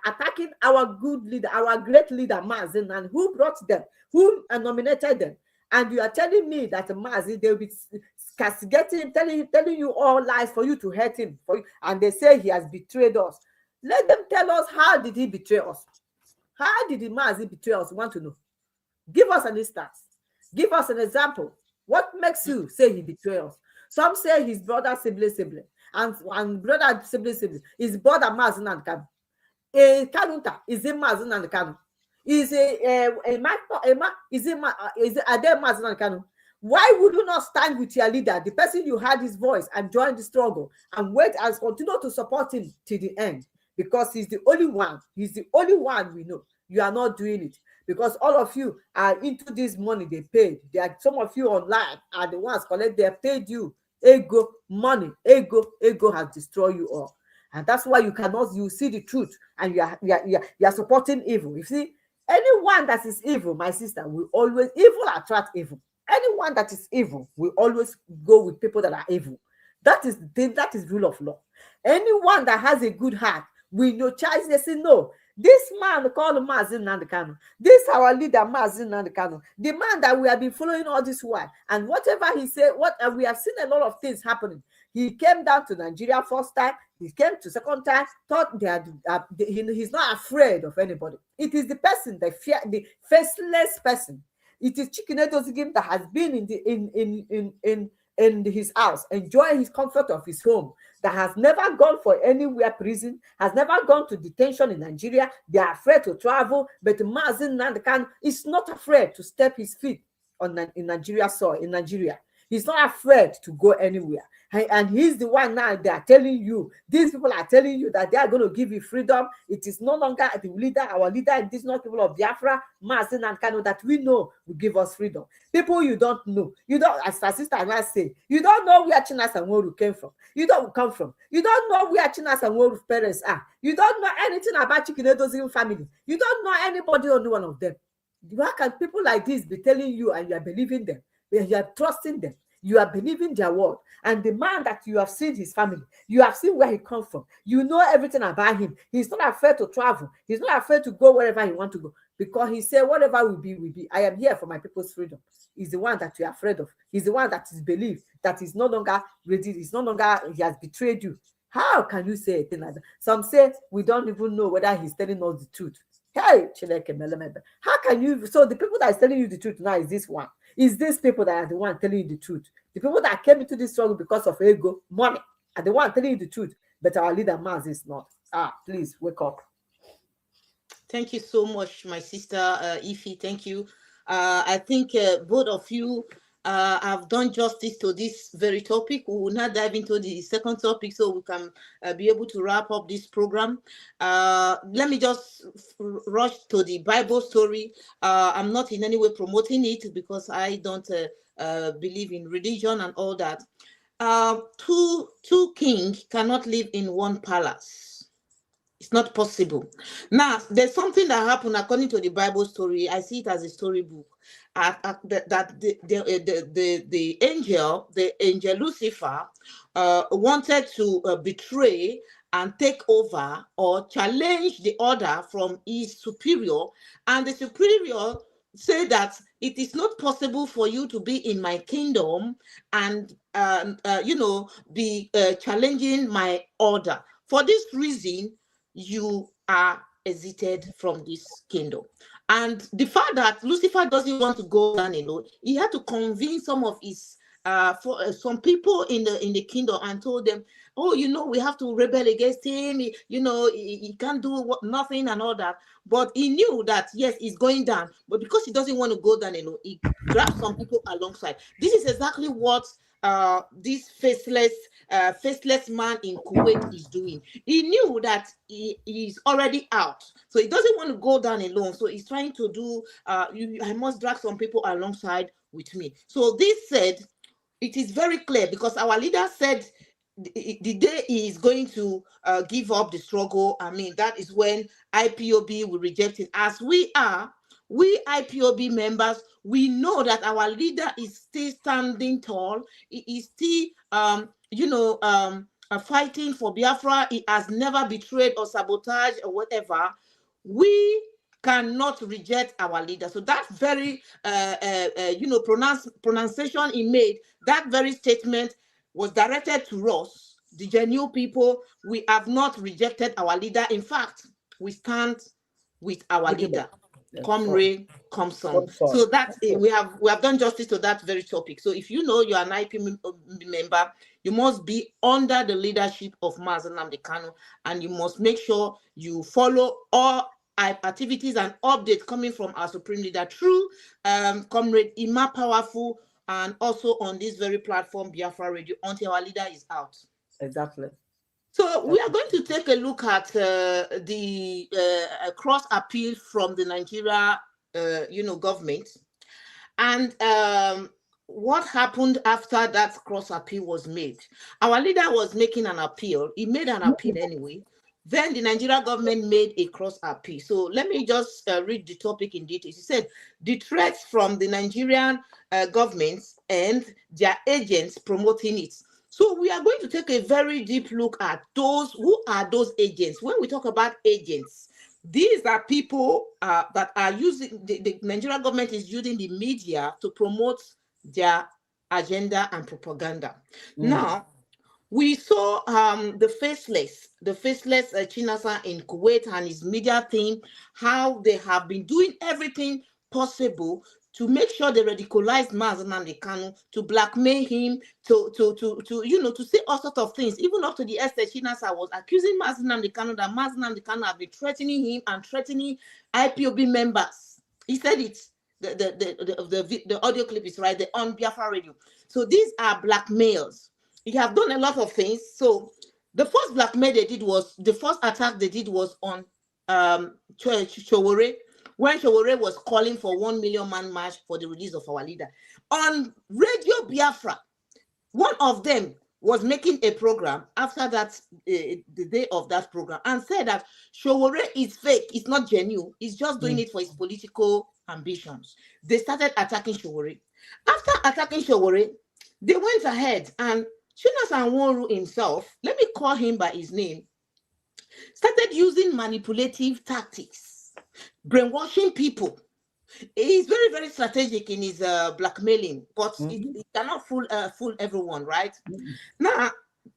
attacking our good leader, our great leader, Mazi, and who brought them, who nominated them, and you are telling me that Mazi, they'll be castigating, telling you all lies for you to hurt him, and they say he has betrayed us. Let them tell us, how did he betray us? How did the Mazi betray us? We want to know. Give us an instance. Give us an example. What makes you say he betrayed us? Some say his brother, sibling. And brother, sibling. His brother, Mazi Nnamdi Kanu. A Kanunta is a Mazi Nnamdi Kanu. Is Ade Mazi Nnamdi Kanu. Why would you not stand with your leader, the person you heard his voice, and join the struggle and wait and continue to support him to the end? Because he's the only one. He's the only one we know. You are not doing it because all of you are into this money they paid. There are some of you online are the ones collect. They have paid you ego money. Ego has destroyed you all, and that's why you cannot. You see the truth, and you are supporting evil. You see, anyone that is evil, my sister, will always evil attract evil. Anyone that is evil will always go with people that are evil. That is the thing. That is rule of law. Anyone that has a good heart, we know choice. They say no. This man called Mazi Nnamdi Kanu, this our leader Mazi Nnamdi Kanu, the man that we have been following all this while, and whatever he said, we have seen a lot of things happening. He came down to Nigeria first time, he came to second time, thought that he's not afraid of anybody. It is the person, the faceless person. It is Chikineto Zigim that has been in his house, enjoying his comfort of his home, that has never gone for anywhere prison, has never gone to detention in Nigeria. They are afraid to travel, but Mazi Nnamdi Kanu is not afraid to step his feet in Nigeria soil, in Nigeria. He's not afraid to go anywhere. And he's the one now they are telling you, these people are telling you that they are going to give you freedom. It is no longer the leader, our leader, and this is not people of Biafra, Mazi Nnamdi Kanu, that we know will give us freedom. People you don't know. You don't, as our sister and I say, you don't know where Chinas and Woru came from. You don't come from. You don't know where Chinas and Woru's parents are. You don't know anything about Chikinedo's family. You don't know anybody or one of them. Why can people like this be telling you and you are believing them? You are trusting them. You are believing their word. And the man that you have seen his family, you have seen where he comes from. You know everything about him. He's not afraid to travel. He's not afraid to go wherever he wants to go. Because he said, whatever will be, will be. I am here for my people's freedom. He's the one that you are afraid of. He's the one that is believed, that is no longer ready. He's no longer, he has betrayed you. How can you say a thing like that? Some say we don't even know whether he's telling us the truth. Hey, how can you? So the people that is telling you the truth now is this one. Is these people that are the one telling you the truth? The people that came into this struggle because of ego, money, are the one telling you the truth. But our leader Mazi is not. Please wake up. Thank you so much, my sister Ify. Thank you. I think both of you I've done justice to this very topic. We will now dive into the second topic so we can be able to wrap up this program. Let me just rush to the Bible story. I'm not in any way promoting it because I don't believe in religion and all that. Two kings cannot live in one palace. It's not possible. Now, there's something that happened according to the Bible story. I see it as a storybook. That the angel Lucifer, wanted to betray and take over or challenge the order from his superior, and the superior said that it is not possible for you to be in my kingdom and be challenging my order. For this reason, you are exited from this kingdom. And the fact that Lucifer doesn't want to go down alone, he had to convince some of his some people in the kingdom and told them, oh, we have to rebel against him. He can't do nothing and all that. But he knew that, yes, he's going down. But because he doesn't want to go down alone, he grabbed some people alongside. This is exactly what this faceless man in Kuwait is doing. He knew that he's already out, so he doesn't want to go down alone. So he's trying to do, I must drag some people alongside with me. So this said, it is very clear because our leader said the day he is going to give up the struggle, that is when IPOB will reject it. As we IPOB members, we know that our leader is still standing tall. He is still, fighting for Biafra. He has never betrayed or sabotaged or whatever. We cannot reject our leader. So that very, pronunciation he made, that very statement was directed to us, the genuine people. We have not rejected our leader. In fact, we stand with our leader. Come rain, come sun. So that we have done justice to that very topic. So if you know you're an IP member, you must be under the leadership of Mazi Nnamdi Kanu, and you must make sure you follow all activities and updates coming from our supreme leader through Comrade Ima Powerful, and also on this very platform, Biafra Radio, until our leader is out. Exactly. So we are going to take a look at the cross appeal from the Nigeria, government, and what happened after that cross appeal was made. Our leader was making an appeal. He made an appeal anyway. Then the Nigeria government made a cross appeal. So let me just read the topic in detail. He said, the threats from the Nigerian government and their agents promoting it. So we are going to take a very deep look at who are those agents. When we talk about agents, these are people that are using, the Nigerian government is using the media to promote their agenda and propaganda. Now, we saw the faceless Chinasa in Kuwait and his media team, how they have been doing everything possible to make sure they radicalized Mazi Nnamdi Kanu, to blackmail him, to say all sorts of things. Even up to the extent Chinasa was accusing Mazi Nnamdi Kanu that Mazi Nnamdi Kanu had been threatening him and threatening IPOB members. He said it. The audio clip is right there on Biafra Radio. So these are blackmails. He have done a lot of things. So the first blackmail they did was, the first attack they did was on Showore, when Showore was calling for 1 million man march for the release of our leader. On Radio Biafra, one of them was making a program after that, the day of that program, and said that Showore is fake, it's not genuine, he's just doing it for his political ambitions. They started attacking Showore. After attacking Showore, they went ahead and Chinasa Nworu himself, let me call him by his name, started using manipulative tactics, brainwashing people. He's very, very strategic in his blackmailing, but he cannot fool everyone, right? Now,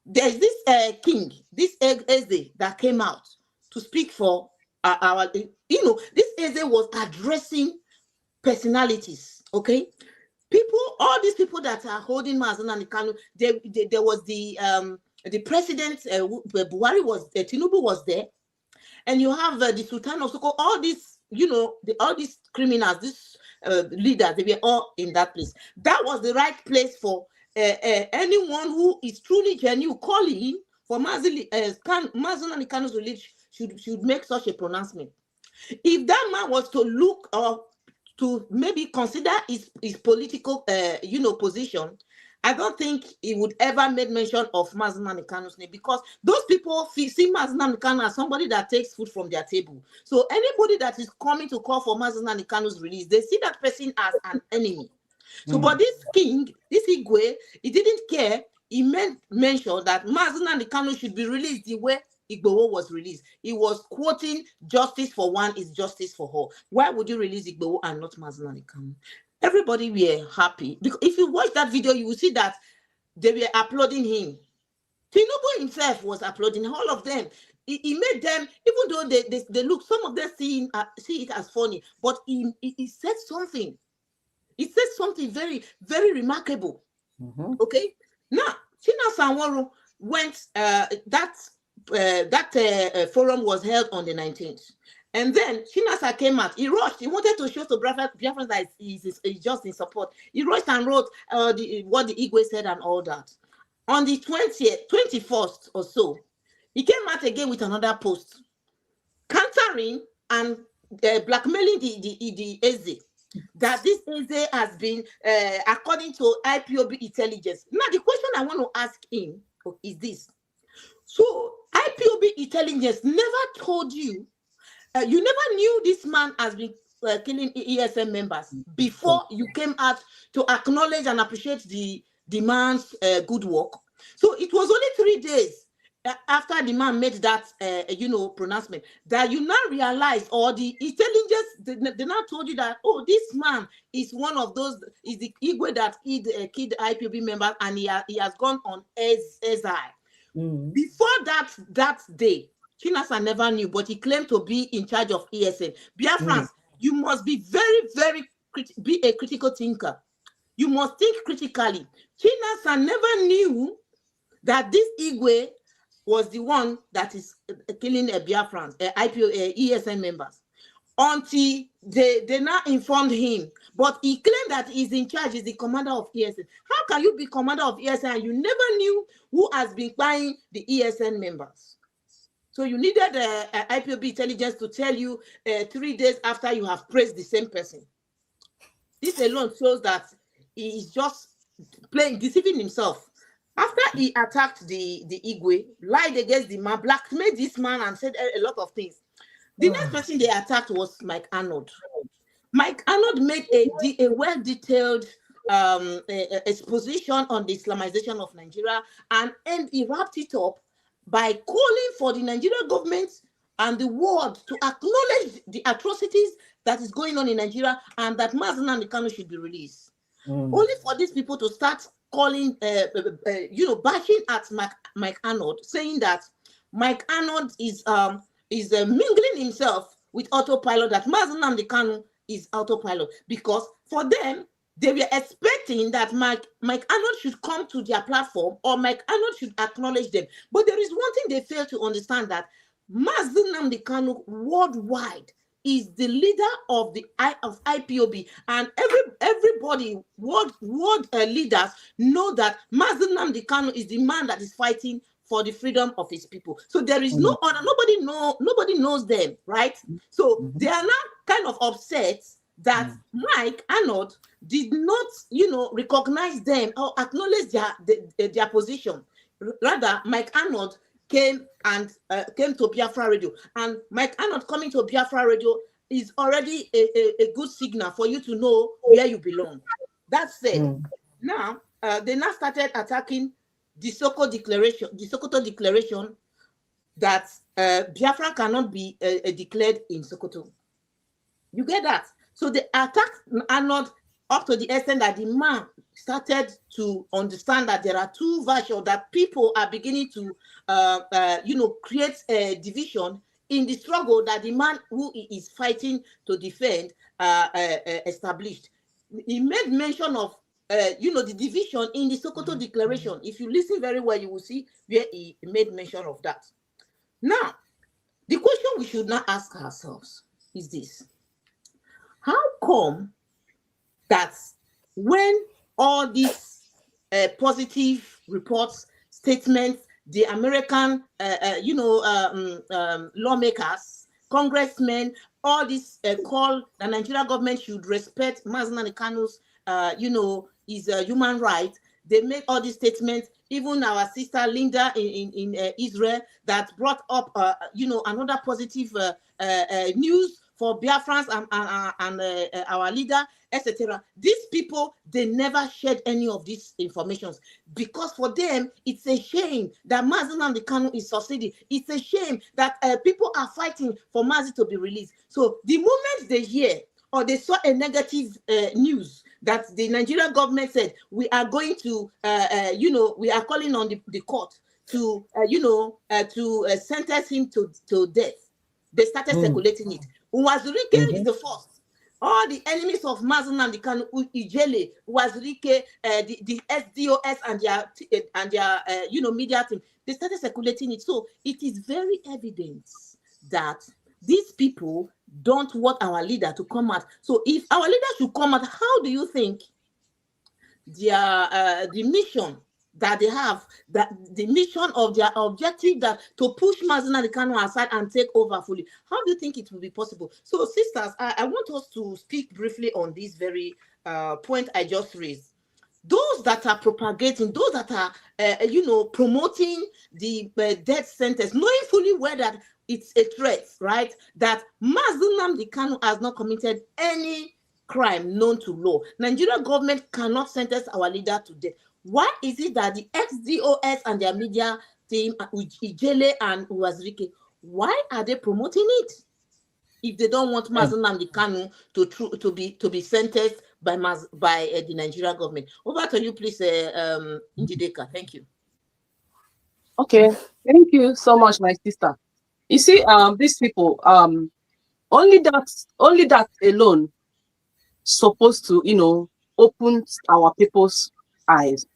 there's this king, this Eze that came out to speak for our, this Eze was addressing personalities, okay? People, all these people that are holding Mazi Nnamdi Kanu, there was the president, Buhari was there, Tinubu was there, and you have the Sultan of Sokoto, all these, all these criminals, these leaders. They were all in that place. That was the right place for anyone who is truly genuine calling for Mazi and Kanu's relief should make such a pronouncement. If that man was to look or to maybe consider his political position, I don't think he would ever make mention of Mazi and Kanu's name, because those people see Mazi and Kanu as somebody that takes food from their table. So anybody that is coming to call for Mazi and Kanu's release, they see that person as an enemy. So, but this king, this Igwe, he didn't care. He made mention that Mazi and Kanu should be released the way Igboho was released. He was quoting, "Justice for one is justice for all." Why would you release Igboho and not Mazi and Kanu? Everybody were happy, because if you watch that video, you will see that they were applauding him. Tinubu himself was applauding all of them. He made them, even though they look, some of them see it as funny, but he said something. He said something very, very remarkable. Okay, now China Sanwo went. That forum was held on the 19th. And then Chinasa came out. He rushed. He wanted to show to Biafrans that he's just in support. He rushed and wrote what the Igwe said and all that. On the 21st or so, he came out again with another post, countering and blackmailing the Eze, that this Eze has been, according to IPOB intelligence. Now, the question I want to ask him is this. So, IPOB intelligence never told you, you never knew this man has been killing ESM members before you came out to acknowledge and appreciate the man's good work. So it was only 3 days after the man made that, pronouncement, that you now realize, or the intelligence, they now told you that, oh, this man is one of those, is the Igwe that killed IPOB members, and he has gone on SI. Before that day, Chinasa never knew, but he claimed to be in charge of ESN. Biafrans, you must be very, very, be a critical thinker. You must think critically. Chinasa never knew that this Igwe was the one that is killing Biafrans, ESN members, until they now informed him. But he claimed that he's in charge, he's the commander of ESN. How can you be commander of ESN and you never knew who has been buying the ESN members? So you needed IPOB intelligence to tell you 3 days after you have praised the same person. This alone shows that he is just deceiving himself. After he attacked the Igwe, lied against the man, blackmailed this man, and said a lot of things. The next person they attacked was Mike Arnold. Mike Arnold made a well-detailed exposition on the Islamization of Nigeria, and he wrapped it up by calling for the Nigerian government and the world to acknowledge the atrocities that is going on in Nigeria, and that Mazi and Kanu should be released. Only for these people to start calling, bashing at Mike Arnold, saying that Mike Arnold is mingling himself with autopilot, that Mazi and Kanu is autopilot, because for them, they were expecting that Mike Arnold should come to their platform, or Mike Arnold should acknowledge them. But there is one thing they fail to understand, that Mazi Kanu worldwide is the leader of IPOB, and everybody, world leaders know that Mazi Kanu is the man that is fighting for the freedom of his people. So there is no other, nobody knows them, right? So they are now kind of upset that Mike Arnold did not, recognize them or acknowledge their position. Rather, Mike Arnold came to Biafra Radio, and Mike Arnold coming to Biafra Radio is already a good signal for you to know where you belong. That said, now they now started attacking the Sokoto Declaration that Biafra cannot be declared in Sokoto. You get that? So they attacked Arnold up to the extent that the man started to understand that there are two versions, that people are beginning to, create a division in the struggle that the man who is fighting to defend established. He made mention of, the division in the Sokoto Declaration. If you listen very well, you will see where he made mention of that. Now, the question we should now ask ourselves is this. How come that when all these positive reports, statements, the American, lawmakers, congressmen, all this call the Nigerian government should respect Mazi Nnamdi Kanu's, his human rights. They make all these statements. Even our sister Linda in Israel that brought up, another positive news for Biafrans and our leader, etc. These people, they never shared any of these information because for them, it's a shame that Mazi Nnamdi Kanu is succeeding. It's a shame that people are fighting for Mazi to be released. So the moment they hear or they saw a negative news that the Nigerian government said, we are going to, we are calling on the court to, sentence him to death. They started circulating it. Uwazurike is the first. All the enemies of Mazi Nnamdi Kanu, Ijele, Uwazurike, the SDOS and their media team, they started circulating it. So it is very evident that these people don't want our leader to come out. So if our leader should come out, how do you think the mission that they have, that the mission of their objective that to push Mazi Nnamdi Kanu aside and take over fully, how do you think it will be possible? So sisters, I want us to speak briefly on this very point I just raised. Those that are propagating, those that are, promoting the death sentence, knowing fully well that it's a threat, right? That Mazi Nnamdi Kanu has not committed any crime known to law. Nigerian government cannot sentence our leader to death. Why is it that the XDOS and their media team, Ijele and Uwazurike, why are they promoting it? If they don't want Mazi Nnamdi Kanu to be sentenced by the Nigerian government. Over to you, please, Njideka. Thank you. Okay, thank you so much, my sister. You see, these people, only that alone supposed to, open our people's eyes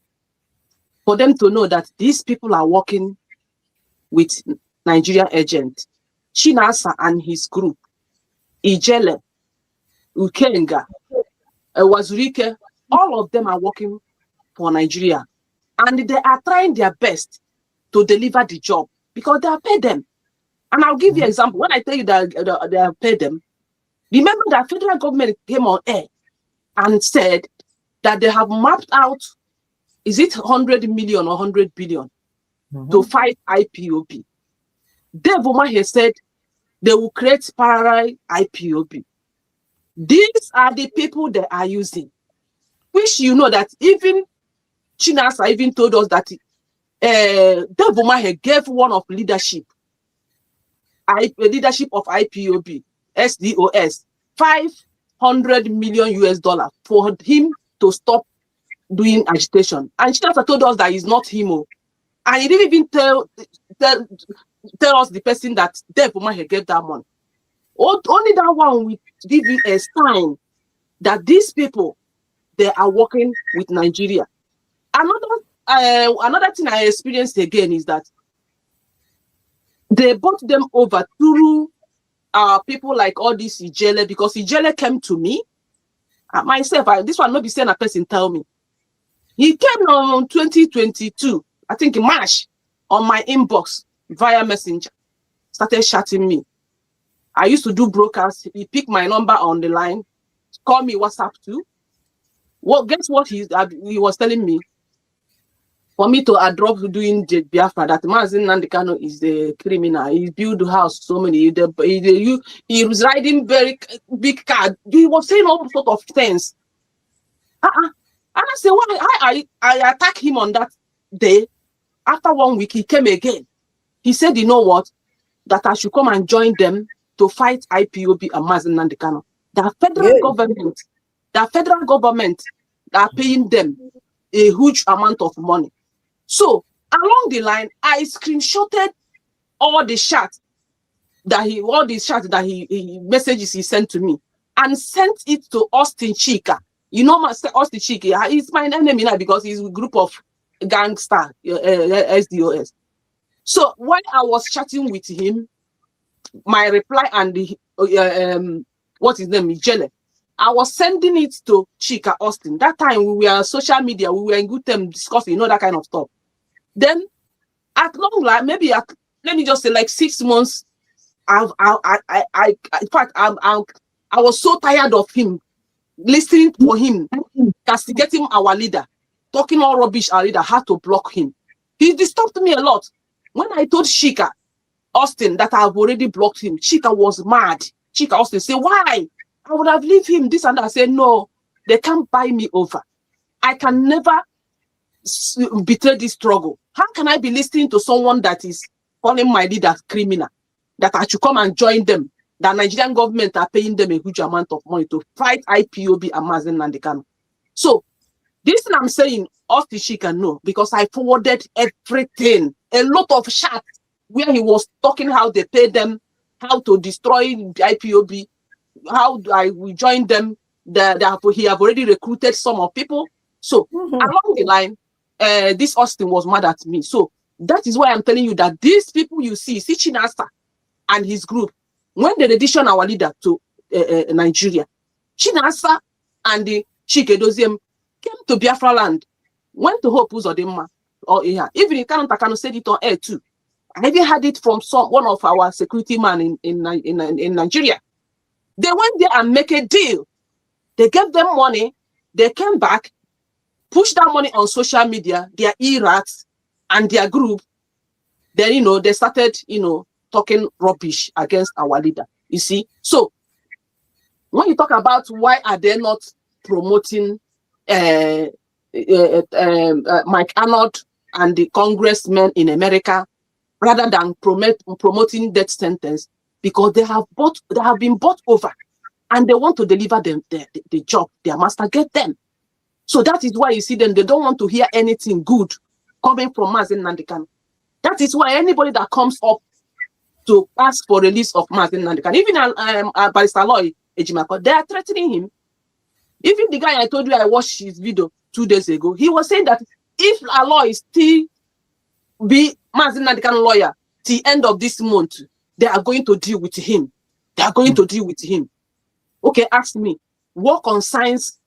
for them to know that these people are working with Nigerian agent Chinasa and his group, Ijele, Ukenga, Uwazurike. All of them are working for Nigeria, and they are trying their best to deliver the job because they are paid them. And I'll give you an example. When I tell you that they have paid them, remember that federal government came on air and said that they have mapped out, is it 100 million or 100 billion to fight IPOB. Dave Umahi said they will create parallel IPOB. These are the people they are using, which that even Chinasa even told us that Dave Umahi gave one of leadership of IPOB, SDOS, $500 million for him to stop doing agitation. And Chinasa told us that he's not him. And he didn't even tell us the person that Dave Umahi gave that money. Only that one will give you a sign that these people, they are working with Nigeria. Another thing I experienced again is that they bought them over through people like all this Ijele, because Ijele came to me myself. This one not be saying a person tell me. He came on 2022, I think in March, on my inbox via Messenger, started chatting me. I used to do broadcasts. He picked my number on the line, call me WhatsApp too. Well, guess what he was telling me? For me to drop doing the Biafra, that Mazi Nnamdi Kanu is the criminal. He built the house so many. He was riding very big car. He was saying all sort of things. And I said, why I attacked him on that day. After 1 week, he came again. He said, you know what? That I should come and join them to fight IPOB and Mazi Nnamdi Kanu. The federal government are paying them a huge amount of money. So along the line, I screenshotted all the chats that he messages he sent to me and sent it to Austin Chika. You know, Austin Chika, he's my enemy now because he's a group of gangster SDOS. So when I was chatting with him, my reply and the what his name is Jelle, I was sending it to Chika Austin. That time we were on social media, we were in good time discussing, that kind of stuff. Then at long last, maybe let me just say like 6 months, in fact, I was so tired of him, listening for him, castigating our leader, talking all rubbish our leader, had to block him. He disturbed me a lot. When I told Chika Austin that I've already blocked him, Chika was mad. Chika Austin said, why? I would have leave him this and that. I said, no, they can't buy me over. I can never betray this struggle. How can I be listening to someone that is calling my leader criminal, that I should come and join them, that Nigerian government are paying them a huge amount of money to fight IPOB and Mazen Nnamdi Kanu? So this thing I'm saying, Austin Chika know, because I forwarded everything, a lot of chats where he was talking how they pay them, how to destroy the IPOB, how I will join them. He have already recruited some of people. So along the line, this Austin was mad at me. So that is why I'm telling you that these people you see Chinasa and his group, when they auditioned our leader to Nigeria, Chinasa and the Chike Doziem came to Biafra land, went to Hope Uzodinma, or even in Takano said it on air too. I even had it from one of our security men in Nigeria. They went there and make a deal. They gave them money. They came back, pushed that money on social media, their e-rats and their group. Then, they started, talking rubbish against our leader. You see? So, when you talk about why are they not promoting Mike Arnold and the congressmen in America rather than promoting death sentence, because they have been bought over and they want to deliver them the job their master get them. So that is why you see them, they don't want to hear anything good coming from Mazen Nnamdi Kanu. That is why anybody that comes up to ask for release of Mazen Nnamdi Kanu, even Barrister Loy Ejimako, they are threatening him. Even the guy I told you I watched his video 2 days ago, he was saying that if Aloy still be Mazen Nnamdi Kanu lawyer till end of this month, they are going to deal with him. They are going to deal with him. Okay, ask me, what concerns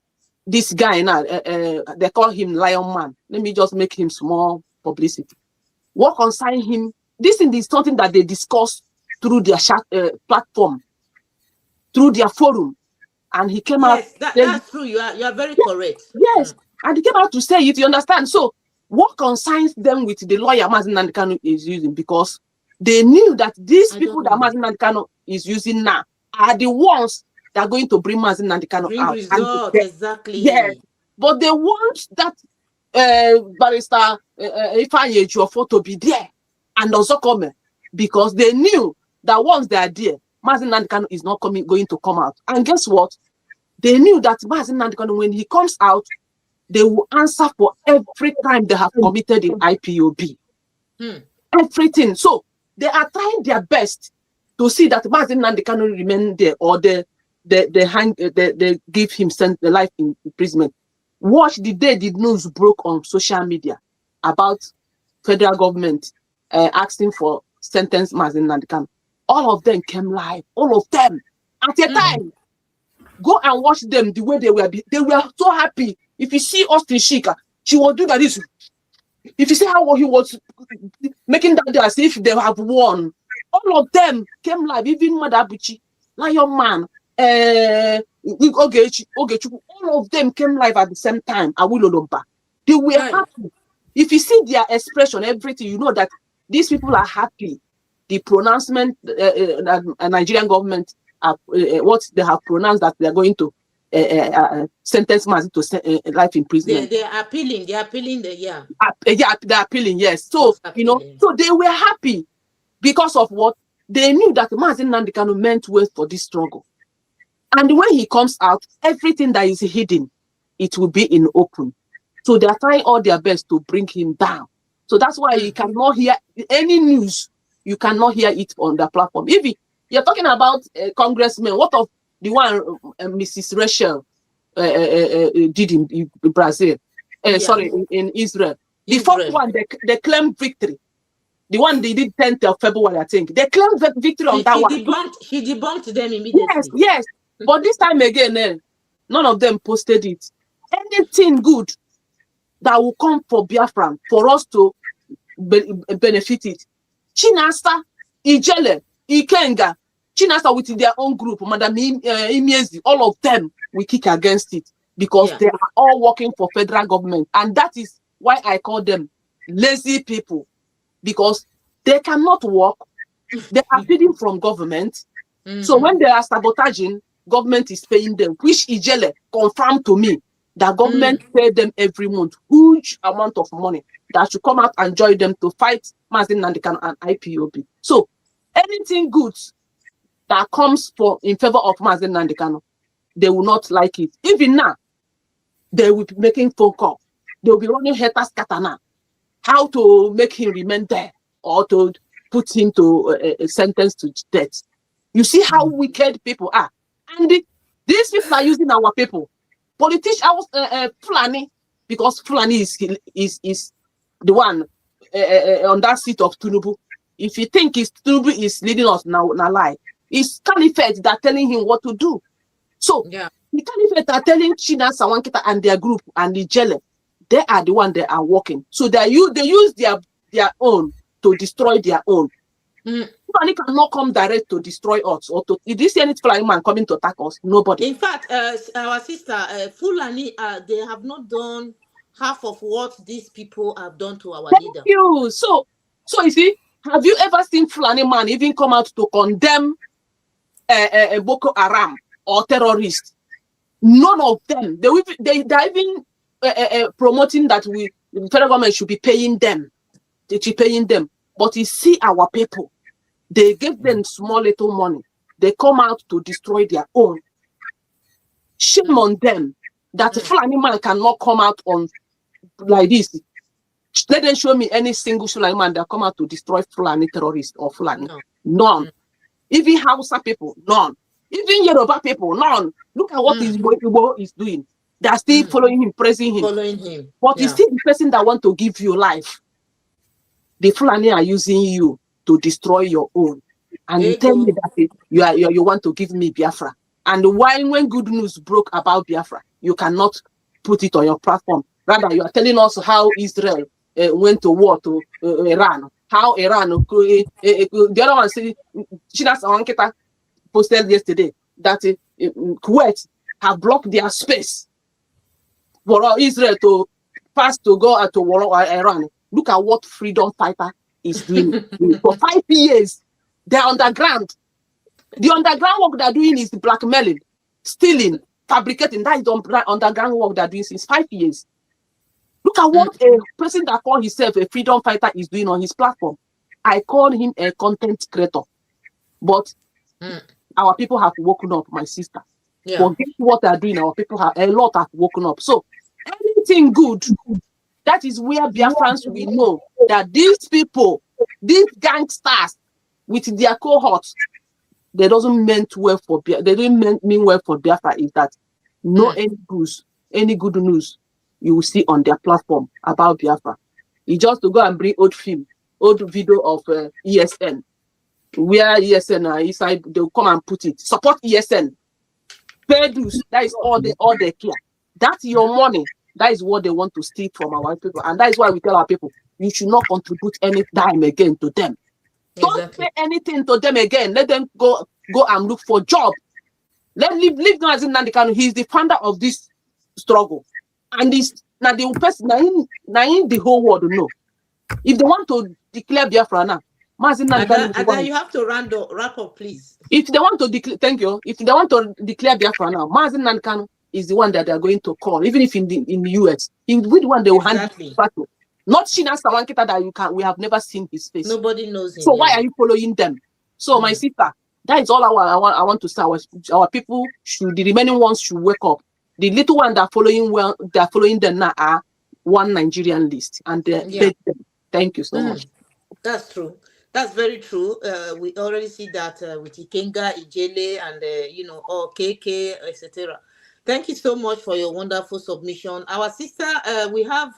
this guy now? They call him Lion Man. Let me just make him small publicity. What concerns him? This is something that they discuss through their platform, through their forum. And he came out. That's true. You are very correct. Yes. And he came out to say it, you understand? So what concerns them with the lawyer Mazen Nnamdi Kanu is using? Because they knew that these people that Mazen Nnamdi Kanu is using now are the ones that are going to bring Mazen Nnamdi Kanu out. Result, exactly. Yes. But they want that Barrister Ifeanyi Ejiofor to be there and also come, because they knew that once they are there, Mazen Nnamdi Kanu is not going to come out. And guess what? They knew that Mazen Nnamdi Kanu, when he comes out, they will answer for every crime they have committed in IPOB. Everything. So they are trying their best to see that Mazen Nnamdi Kanu remain there, or they give him the life in imprisonment. Watch the day the news broke on social media about federal government asking for sentence Mazen Nnamdi Kanu. All of them came live. All of them at a time. Go and watch them the way they were. They were so happy. If you see Austin Chika, she will do that. If you see how he was making that as if they have won, all of them came live. Even Madabuchi, Lion Man, Ogechi, all of them came live at the same time. Awilolomba. They were happy. If you see their expression, everything, you know that these people are happy. The pronouncement, Nigerian government, what they have pronounced that they are going to sentence Mazi to life imprisonment. They are appealing. They are appealing. They're appealing. Yes. So so they were happy because of what they knew, that Mazi Nnamdi Kanu meant well for this struggle. And when he comes out, everything that is hidden, it will be in open. So they are trying all their best to bring him down. So that's why you cannot hear any news. You cannot hear it on the platform. If you're talking about congressmen, what of the one Mrs. Rachel did in Brazil? In Israel. The fourth one, they claimed victory. The one they did 10th of February, I think. They claimed victory on that one. He debunked them immediately. Yes. But this time again, None of them posted it. Anything good that will come for Biafran, for us to benefit it. Chinasa, Ijele, Ikenga, Chinasa with their own group, Madam Imiezi, all of them will kick against it because they are all working for federal government. And that is why I call them lazy people, because they cannot work. They are feeding from government. So when they are sabotaging, government is paying them, which Ijele confirmed to me that government pay them every month huge amount of money that should come out and join them to fight Mazin Nandikan and IPOB. So anything good that comes in favor of Mazin Nandikan, they will not like it. Even now, they will be making phone call. They will be running haters katana, how to make him remain there or to put him to a sentence to death. You see how wicked people are. And these people are using our people. Politicians, Fulani, because Fulani is the one on that seat of Tinubu. If you think Tinubu is leading us now lie, it's Caliphate that telling him what to do. So the Caliphate are telling China, Sawankita and their group and the Jele, they are the one that are working. So they use their own to destroy their own. Fulani cannot come direct to destroy us or to. Did you see any Fulani man coming to attack us? Nobody. In fact, our sister Fulani, they have not done half of what these people have done to our leader. Thank you. So you see, have you ever seen Fulani man even come out to condemn Boko Haram or terrorists? None of them. They are even promoting that the federal government should be paying them. They should be paying them. But you see our people, they give them small little money. They come out to destroy their own. Shame on them that Fulani man cannot come out on like this. Let them show me any single Fulani man that come out to destroy Fulani terrorists or Fulani. No. None. Even Hausa people, none. Even Yoruba people, none. Look at what Ipob is doing. They are still following him, praising him. But he's still the person that want to give you life. The Fulani are using you to destroy your own. And you tell me that you want to give me Biafra. And when good news broke about Biafra, you cannot put it on your platform. Rather, you are telling us how Israel went to war to Iran. How Iran, the other one said, China's Anketa posted yesterday that Kuwait have blocked their space for Israel to pass to go to war Iran. Look at what freedom fighter is doing. For 5 years, they're underground. The underground work they're doing is blackmailing, stealing, fabricating. That is the underground work they're doing since 5 years. Look at what a person that calls himself a freedom fighter is doing on his platform. I call him a content creator. But our people have woken up, my sister. Forget what they're doing. Our people have a lot have woken up. So anything good, that is where Biafrans will know that these people, these gangsters with their cohorts, they doesn't mean well for Biafra. They don't mean well for Biafra. Is that no any good news you will see on their platform about Biafra. You just to go and bring old video of ESN, where ESN are inside. They'll come and put it. Support ESN. Pay dues. That is all they care. That's your money. That is what they want to steal from our people. And that is why we tell our people, you should not contribute any dime again to them. Don't pay anything to them again. Let them go and look for job. Leave Mazin Nandikan. He is the founder of this struggle. And this now the person in the whole world know. If they want to declare Biafra now, Mazin Nandikan. You have to wrap up, please. If they want to declare, thank you. If they want to declare Biafra now, Mazin Nandikan is the one that they are going to call, even if in the US, he will be the one they will hand battle. Not Shina Sawankita that we have never seen his face. Nobody knows him. So why are you following them? So my sister, that is all I want to say. Our people the remaining ones should wake up. The little one that are following them now are one Nigerian list, and they thank you so much. That's true. That's very true. We already see that with Ikenga, Ijele, and or KK, etc. Thank you so much for your wonderful submission. Our sister, we have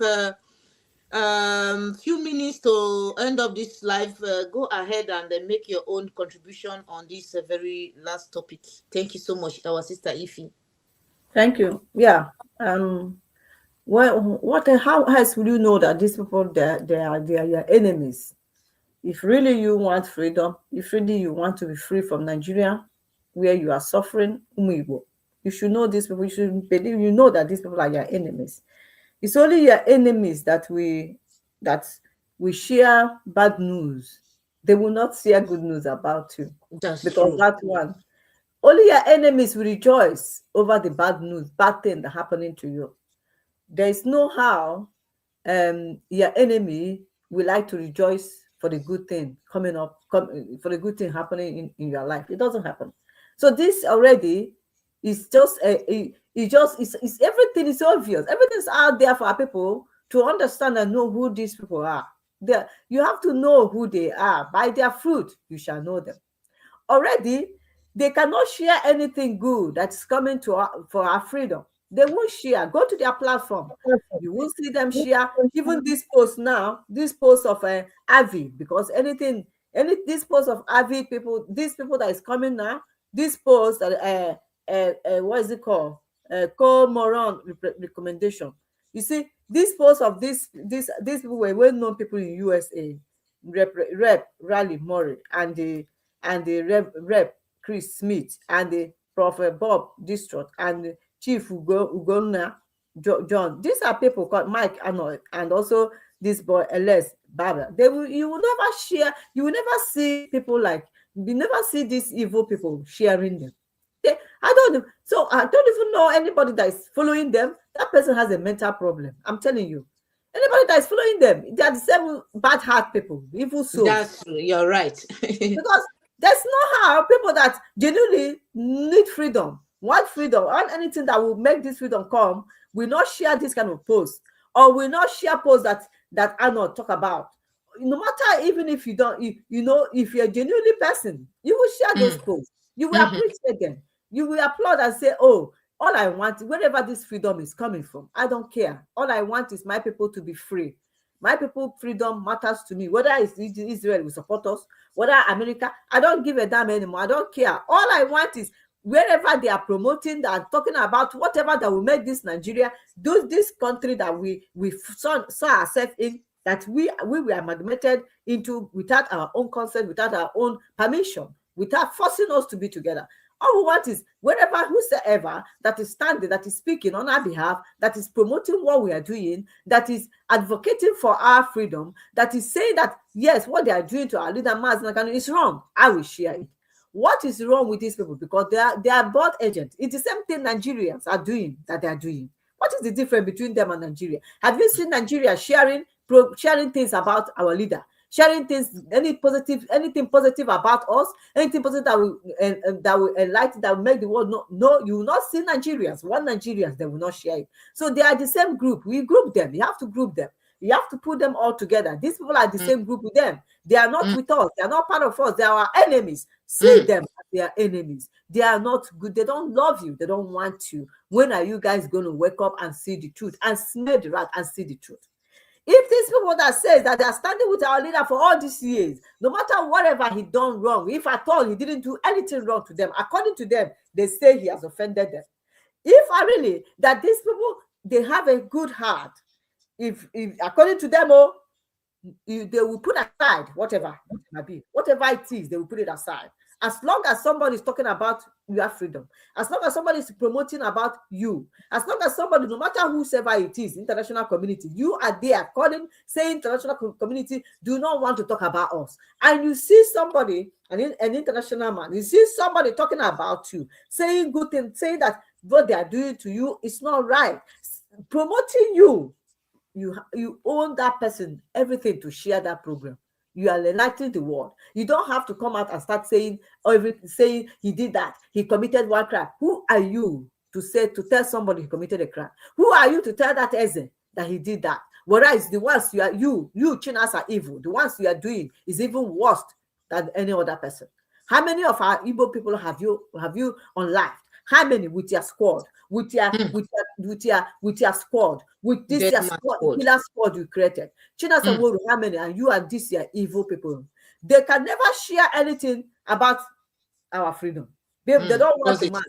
few minutes to end of this live. Go ahead and make your own contribution on this very last topic. Thank you so much, our sister Ify. Thank you. Yeah. Well, how else will you know that these people they are your enemies? If really you want freedom, if really you want to be free from Nigeria, where you are suffering, Umuigbo, you should know these people. You should believe you know that these people are your enemies. It's only your enemies that we share bad news. They will not share good news about you, That's because true. that one, only your enemies will rejoice over the bad news, bad thing that happening to you. There is no how your enemy will like to rejoice for the good thing coming up, for the good thing happening in your life. It doesn't happen. So this already is just it's everything is obvious. Everything's out there for our people to understand and know who these people are. You have to know who they are. By their fruit, you shall know them. Already they cannot share anything good that's coming to for our freedom. They won't share. Go to their platform, you will see them share even this post now, this post of Avi, because this post of Avi people, these people that is coming now, this post that what is it called, co-moron recommendation. You see, this post of these people were well-known people in USA. Rep Raleigh Murray and the Rep Chris Smith and the Prophet Bob Distraught and the Chief Ugonna John. These are people called Mike Arnold and also this boy Elias Baba. You will never share, you will never see people like, you never see these evil people sharing them. I don't even know anybody that is following them. That person has a mental problem. I'm telling you. Anybody that is following them, they are the same bad heart people, evil souls. That's true. You're right. Because there's no how people that genuinely need freedom, want anything that will make this freedom come, will not share this kind of post, or will not share posts that Arnold talk about. No matter, even if you don't, if you're a genuinely person, you will share those posts. You will appreciate them. You will applaud and say, oh, all I want, wherever this freedom is coming from, I don't care. All I want is my people to be free. My people, freedom matters to me. Whether it's Israel will support us, whether America, I don't give a damn anymore. I don't care. All I want is wherever they are promoting, that talking about whatever that will make this Nigeria, this country that we saw ourselves in, that we were amalgamated into without our own consent, without our own permission, without forcing us to be together. All we want is wherever, whosoever that is standing, that is speaking on our behalf, that is promoting what we are doing, that is advocating for our freedom, that is saying that, yes, what they are doing to our leader, Mazen is wrong. I will share it. What is wrong with these people? Because they are both agents. It's the same thing Nigerians are doing, that they are doing. What is the difference between them and Nigeria? Have you seen Nigeria sharing things about our leader? Sharing things, anything positive about us, anything positive that will enlighten, that will make the world know. No, you will not see Nigerians. One Nigerians, they will not share it. So they are the same group. We group them. You have to group them. You have to put them all together. These people are the same group with them. They are not with us. They are not part of us. They are our enemies. See them as their enemies. They are not good. They don't love you. They don't want you. When are you guys going to wake up and see the truth and smell the rat and see the truth? If these people that says that they are standing with our leader for all these years, no matter whatever he done wrong, if at all he didn't do anything wrong to them, according to them, they say he has offended them. If I really, that these people, they have a good heart, if according to them, they will put aside whatever it might be, whatever it is, they will put it aside. As long as somebody is talking about your freedom, as long as somebody is promoting about you, as long as somebody, no matter whosoever it is, international community, you are there saying international community do not want to talk about us. And you see somebody, an international man, you see somebody talking about you, saying good things, saying that what they are doing to you is not right, promoting you. You own that person everything to share that program. You are enlightening the world. You don't have to come out and start saying saying he did that, he committed one crime. Who are you to tell somebody he committed a crime? Who are you to tell that Eze that he did that? Whereas the ones you Chinas are evil. The ones you are doing is even worse than any other person. How many of our Igbo people have you unlived? How many with your squad, with your squad, with this your squad, killer squad you created? China Samoru, how many? And you and this your evil people. They can never share anything about our freedom They don't want to march,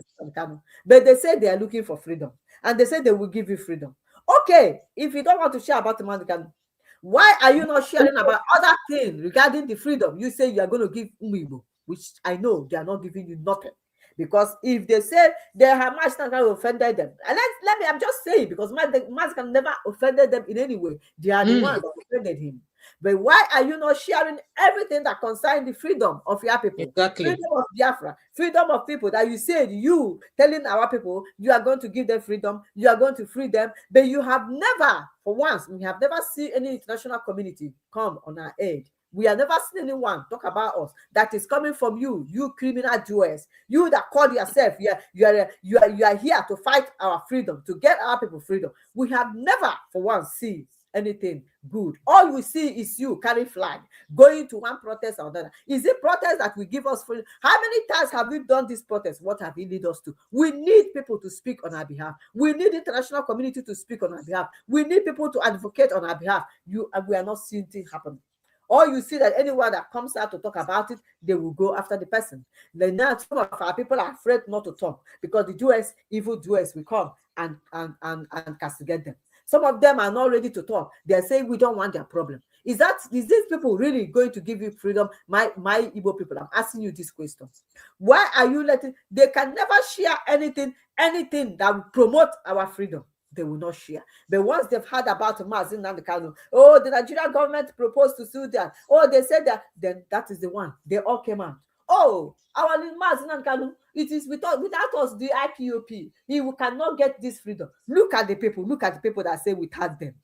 but they say they are looking for freedom, and they say they will give you freedom. Okay, if you don't want to share about the man, why are you not sharing about other things regarding the freedom? You say you are going to give Umibo, which I know they are not giving you nothing. Because if they say they have offended them, and let me, I'm just saying, because Mazikan never offended them in any way. They are the ones that offended him. But why are you not sharing everything that concerns the freedom of your people? Exactly. Freedom of Biafra, freedom of people that you said, you telling our people you are going to give them freedom, you are going to free them, but you have never, for once, we have never seen any international community come on our aid. We have never seen anyone talk about us that is coming from you, you criminal Jews, you that call yourself, you are here to fight our freedom, to get our people freedom. We have never, for once, seen anything good. All we see is you carry flag, going to one protest or another. Is it protest that will give us freedom? How many times have we done this protest? What have it led us to? We need people to speak on our behalf. We need international community to speak on our behalf. We need people to advocate on our behalf. We are not seeing things happen. Or you see that anyone that comes out to talk about it, they will go after the person. Then now some of our people are afraid not to talk because the Jews, evil Jews, will come and castigate them. Some of them are not ready to talk. They are saying we don't want their problem. Is these people really going to give you freedom? My Igbo people, I'm asking you this question. Why are you letting? They can never share anything that will promote our freedom. They will not share. But once they've heard about Mazin and the Kano, oh, the Nigerian government proposed to sue them. Oh, they said that. Then that is the one. They all came out. Oh, our Mazin and Kano, it is without us, the IPOP. He cannot get this freedom. Look at the people. Look at the people that say without them.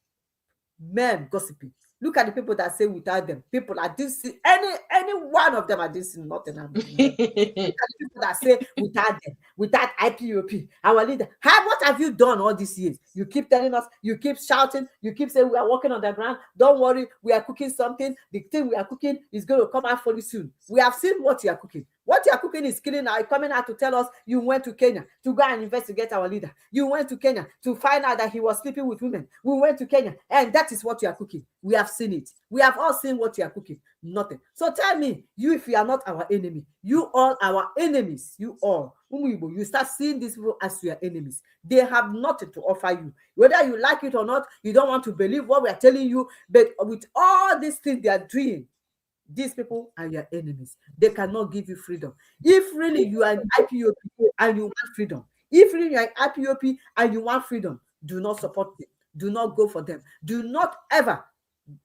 Men gossiping. Look at the people that say without them. People I didn't see any one of them I didn't see nothing. Look at the people that say without them, without IPOP, our leader. What have you done all these years? You keep telling us, you keep shouting, you keep saying we are walking on the ground. Don't worry, we are cooking something. The thing we are cooking is going to come out fully soon. We have seen what you are cooking. What you are cooking is coming out to tell us you went to Kenya to go and investigate our leader. You went to Kenya to find out that he was sleeping with women. We went to Kenya, and that is what you are cooking. We have seen it. We have all seen what you are cooking. Nothing. So tell me, if you are not our enemy, you all our enemies, you all, you start seeing these people as your enemies. They have nothing to offer you. Whether you like it or not, you don't want to believe what we are telling you, but with all these things they are doing, these people are your enemies. They cannot give you freedom. If really you are an IPOP and you want freedom, if really you are an IPOP and you want freedom, do not support them. Do not go for them. Do not ever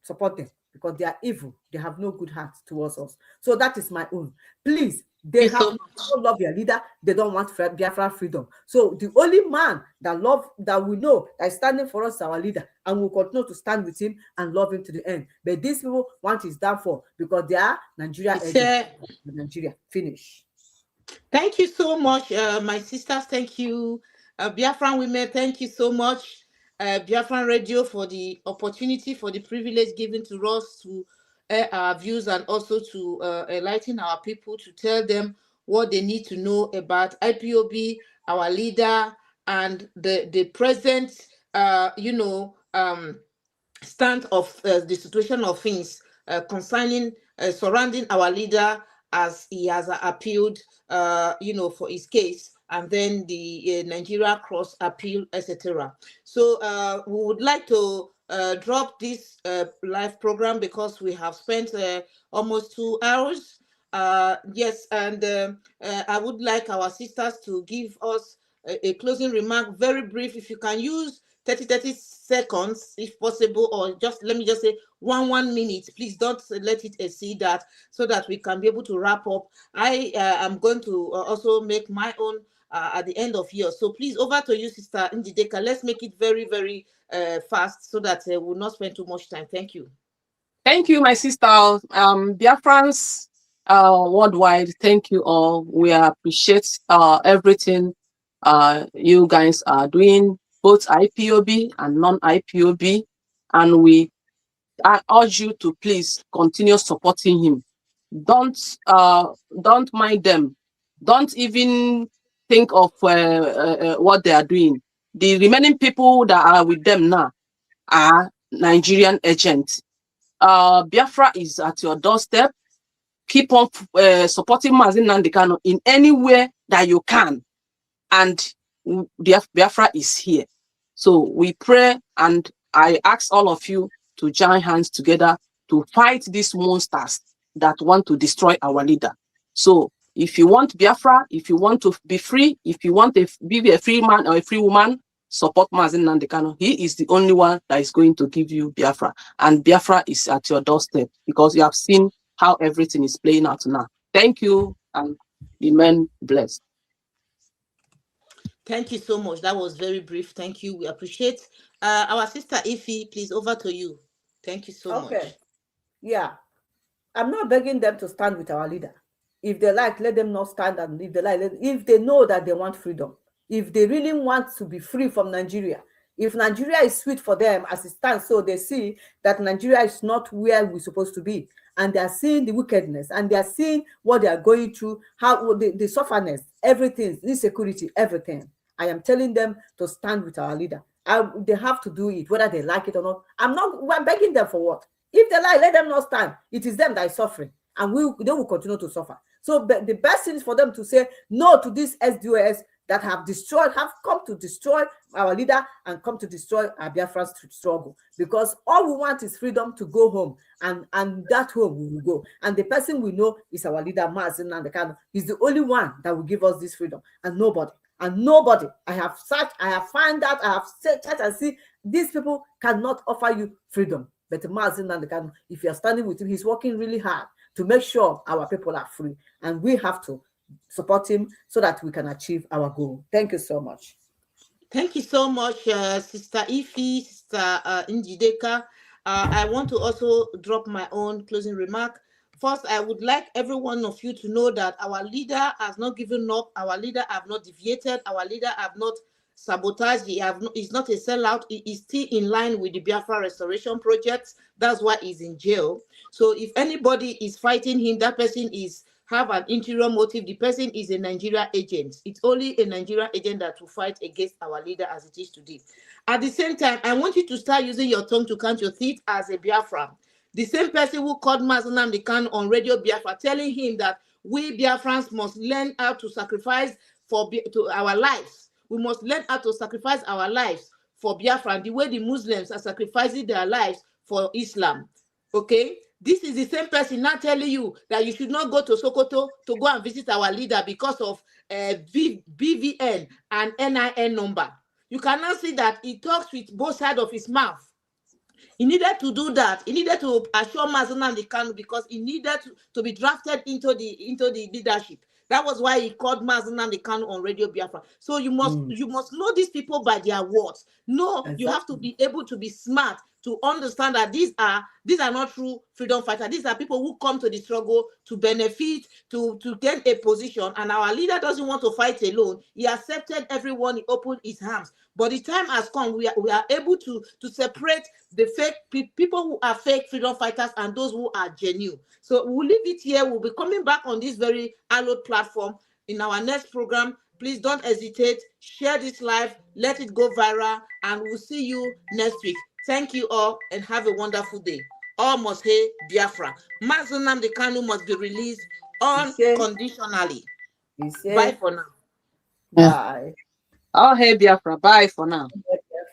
support them because they are evil. They have no good heart towards us. So that is my own. Please, they don't love their leader. They don't want Biafra freedom. So the only man that we know that is standing for us is our leader, and we'll continue to stand with him and love him to the end. But these people want his downfall because they are Nigeria. Nigeria. Finish. Thank you so much, my sisters. Thank you, Biafran women. Thank you so much, Biafran Radio, for the opportunity, for the privilege given to us to air our views and also to enlighten our people, to tell them what they need to know about IPOB, our leader, and the present, stand of the situation of things concerning surrounding our leader as he has appealed, for his case, and then the Nigeria cross appeal, etc. So we would like to drop this live program because we have spent almost 2 hours. Yes, and I would like our sisters to give us a closing remark, very brief. If you can use 30 seconds, if possible, or let me just say 1 minute. Please don't let it exceed that, so that we can be able to wrap up. I am going to also make my own at the end of year. So please, over to you, Sister Njideka. Let's make it very, very fast so that we'll not spend too much time. Thank you. Thank you, my sister. Biafrans worldwide, thank you all. We appreciate everything you guys are doing, both IPOB and non-IPOB, and I urge you to please continue supporting him. Don't mind them. Don't even think of what they are doing. The remaining people that are with them now are Nigerian agents. Biafra is at your doorstep. keep on supporting Mazi Nnamdi Kanu in any way that you can. And Biafra is here. So we pray, and I ask all of you to join hands together to fight these monsters that want to destroy our leader. So if you want Biafra, if you want to be free, if you want to be a free man or a free woman, support Mazi Nnamdi Kanu. He is the only one that is going to give you Biafra. And Biafra is at your doorstep, because you have seen how everything is playing out now. Thank you, and remain blessed. Thank you so much. That was very brief. Thank you. We appreciate. Our sister Ify, please, over to you. Thank you so much. Yeah. I'm not begging them to stand with our leader. If they like, let them not stand, and if they like, if they know that they want freedom, if they really want to be free from Nigeria, if Nigeria is sweet for them as it stands, so they see that Nigeria is not where we're supposed to be, and they are seeing the wickedness, and they are seeing what they are going through, how the sufferness, everything, insecurity, everything. I am telling them to stand with our leader. They have to do it, whether they like it or not. I'm begging them for what? If they like, let them not stand. It is them that is suffering, and they will continue to suffer. So the best thing is for them to say no to this SDOS that have come to destroy our leader and come to destroy our Biafran struggle. Because all we want is freedom to go home, and that home we will go. And the person we know is our leader, Mazi Nnamdi Kanu. He's the only one that will give us this freedom, and nobody. And nobody. I have searched, I have found out, I have searched and see these people cannot offer you freedom. But Mazi Nnamdi Kanu, if you are standing with him, he's working really hard to make sure our people are free. And we have to support him so that we can achieve our goal. Thank you so much. Thank you so much, Sister Ify, Sister Njideka. I want to also drop my own closing remark. First, I would like every one of you to know that our leader has not given up. Our leader have not deviated. Our leader have not sabotaged. He's not a sellout. He is still in line with the Biafra Restoration Project. That's why he's in jail. So if anybody is fighting him, that person have an interior motive. The person is a Nigeria agent. It's only a Nigeria agent that will fight against our leader as it is today. At the same time, I want you to start using your tongue to count your teeth as a Biafran. The same person who called Mazi Nnamdi Kanu on Radio Biafra, telling him that we Biafrans must learn how to sacrifice to our lives. We must learn how to sacrifice our lives for Biafra, the way the Muslims are sacrificing their lives for Islam. Okay? This is the same person now telling you that you should not go to Sokoto to go and visit our leader because of BVN and NIN number. You cannot see that he talks with both sides of his mouth. He needed to do that. He needed to assure Mazi Nnamdi Kanu because he needed to be drafted into the leadership. That was why he called Mazi Nnamdi Kanu on Radio Biafra. So you must know these people by their words. No, exactly. You have to be able to be smart to understand that these are not true freedom fighters. These are people who come to the struggle to benefit, to gain a position. And our leader doesn't want to fight alone. He accepted everyone. He opened his arms. But the time has come. We are able to separate the fake people who are fake freedom fighters and those who are genuine. So we'll leave it here. We'll be coming back on this very hallowed platform in our next program. Please don't hesitate. Share this live. Let it go viral. And we'll see you next week. Thank you all and have a wonderful day. All must hail Biafra. Mazi Nnamdi Kanu must be released unconditionally. Bye for now. Bye. All hail Biafra. Bye for now.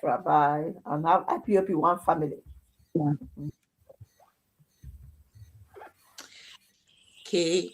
Biafra, bye. And have IPOB one family. Yeah. Okay.